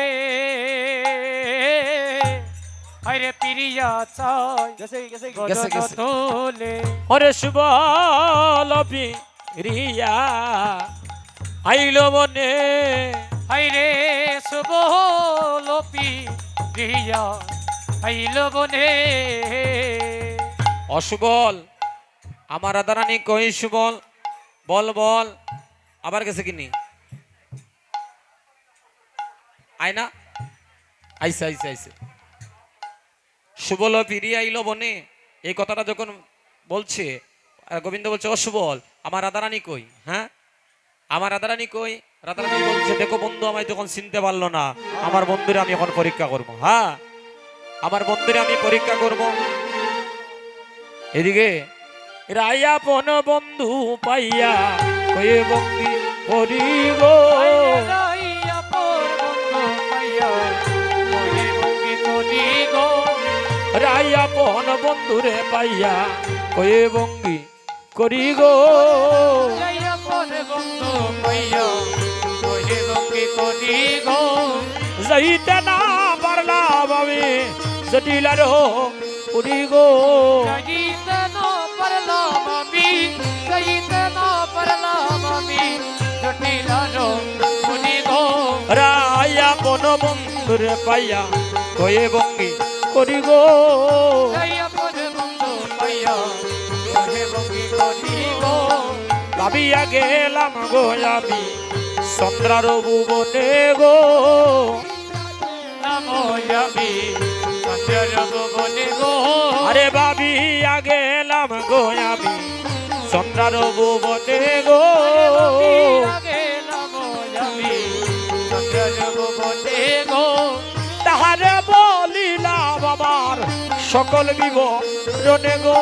আরে পিরিয়া চাই গেছে গেছে গেছে, গদন গেছে। তোলে ওরে সুবল রিয়া আইলো বনে আইরে শুভ লোপি প্রিয়া আইল বনে অসুবল আমার রাধারানী কই সুবল বল বল আবার গেছে কিনি আয়না আইসে আইসে আইসে সুবল ফিরিয়ে আইলো বনে এই কথাটা যখন বলছে গোবিন্দ বলছে অসুবল আমার রাধারানী কই হ্যাঁ আমার রাধারানী কই রাধারানী বলছে দেখো বন্ধু আমায় তখন চিনতে পারলো না আমার বন্ধুরে আমি এখন পরীক্ষা করব হ্যাঁ আমার বন্ধুরে আমি পরীক্ষা করব এদিকে রায়াপন বন্ধু পাইয়া কয়ে বন্দি করি গো রাইয়া পর বন্ধু পাইয়া মনে ভঙ্গি করি গো রায়াপন বন্ধুরে পাইয়া কয়ে বঙ্গি করি গো রাইয়া পর বন্ধু পাইয়া মনে ভঙ্গি করি গো যাইতে না পারলাম আমি জটিলার করি গো যাইতে না পারলাম আমি যাইতে না পারলাম আমি জটিলার করি গো রায়াপন বন্ধুরে পাইয়া কয়ে বঙ্গি করি গো রাইয়া পর বন্ধু পাইয়া মনে ভঙ্গি করি গো ভাবিয়া গেলাম গো আমি চন্দ্রার ভুবনে গো নামো আমি চন্দ্র ভুবনে গো আরে ভাবিয়া গেলাম গো আমি চন্দ্রার ভুবনে গো আগে নামো আমি চন্দ্র ভুবনে গো তাহারে বলিলাম আমার সকল বিবরণে গো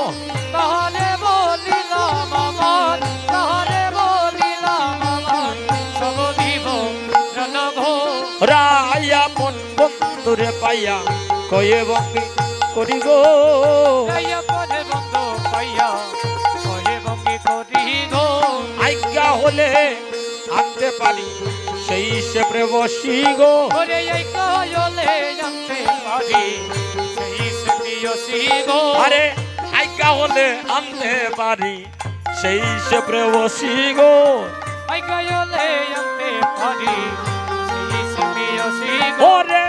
তাহলে বলিলাম আমার তাহলে বলিলাম আমার সব দিব রণভো রায়াপন বন্ধুরে পাইয়া কয়ে বঙ্গি করি গো রাইয়া পদে বন্ধু পাইয়া কহে ভঙ্গি করি গো আজ্ঞা হলে আনতে পারি সেই সে বসি গো ওরে এই কায়লে জানতে পারি সেই সুপিয়সি গো আরে আজ্ঞা হলে আনতে পারি সেই সে বসি গো এই কায়লে জানতে পারি সেই সুপিয়সি গো ওরে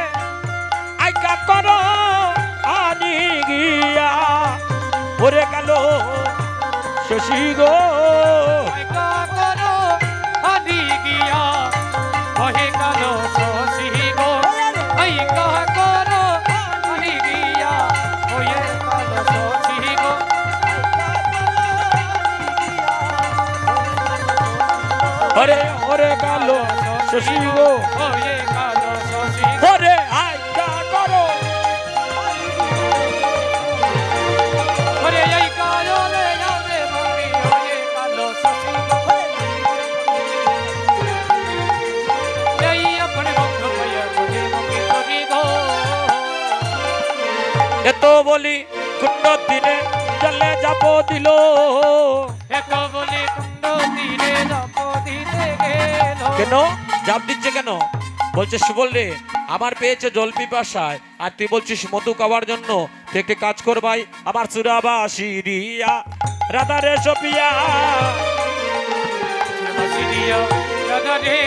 আজ্ঞা করো আনি গিয়া ওরে কালো শশী গো আইকা করো আদি গিয়া কহে কালো শশী গো আইকা করো আদি গিয়া কহে কালো শশী গো ওরে ওরে কালো শশী গো কহে কালো শশী গো ওরে আজ্ঞা করো ওরে এই কায়লে জানতে পারি কহে কালো শশী গো এই আপনে বন্ধু পাইয়া কহে মঙ্গি করি গো এত বলি কুণ্ড দিনে জলে যাব দিল এত বলে কুণ্ড তীরে জপ দিতে গেল কেন জাপ দিচ্ছে কেন বলছে সুবল রে আমার পেয়েছে জল পিপাসায় আর তুই বলছিস মধু খাওয়ার জন্য তুই একটি কাজ কর ভাই আমার চুরাবাসি রিয়া রাধা রে সপিয়া বাসিরিয়া রাধা রে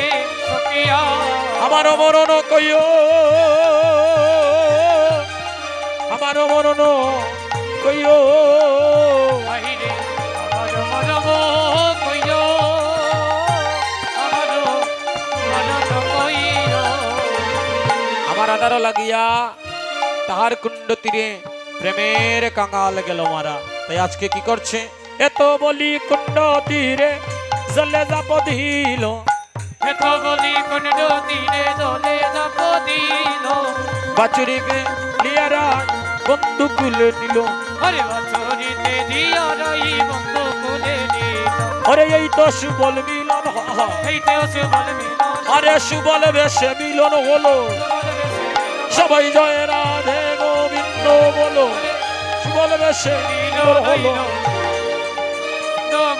সপিয়া আমার মরণ কইও আমার মরণ কইও বাহিরে আমার মরম কইও আমার মরণ কইও আমার আধার লাগিয়া তাহার কুণ্ড তীরে প্রেমের কাঙাল গেল মারা তাই আজকে কি করছে এত বলি কুণ্ড তীরে জলে যাব দিল এত বলি কুণ্ড তীরে জলে জপ দিল বাছুরিকে লিয়ারা বন্ধু কুলে নিল আরে বাছুরিতে দিয়া রই বন্ধু কুলে নিল আরে এই তো সুবল মিলন এইতে ওসে বলে মিলন আরে সুবল বেশে মিলন হলো সবাই জয় রাধে গোবিন্দ বলো সুবল বেশে মিলন হলো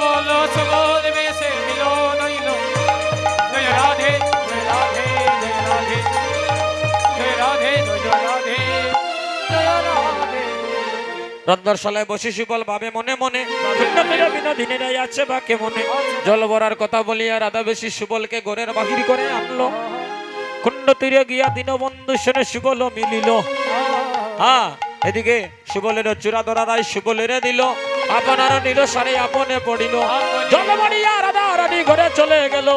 বলো সবল বেশে মিলন হইল রন্ধনশালায় বসে সুবল ভাবে মনে মনে কন্যা বিনোদিনী রাই আছে বা কেমনে জল ভরার কথা বলিয়া রাধা বেশি সুবলকে ঘরের বাহির করে আনলো কুণ্ড তীরে গিয়া দীনবন্ধু শুনে সুবল মিলিল হ্যাঁ এদিকে সুবলের চূড়া ধরা রায় সুবলের দিল আপনার নিল সারে আপনে পড়িল জল ভরিয়া রাধা রানী ঘরে চলে গেল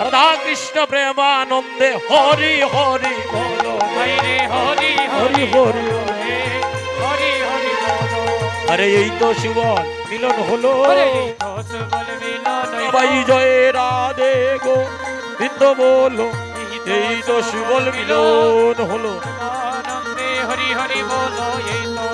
রাধা কৃষ্ণ প্রেমানন্দে হরি হরি বলো হরি হরি হরি হরি হরি হরি বলো আরে এই তো সুবল মিলন হলো হরে সুবল মিলন সবাই জয় রাধে গো বিন্দ বলো এই তো সুবল মিলন হলো আনন্দে হরি হরি বলো এই তো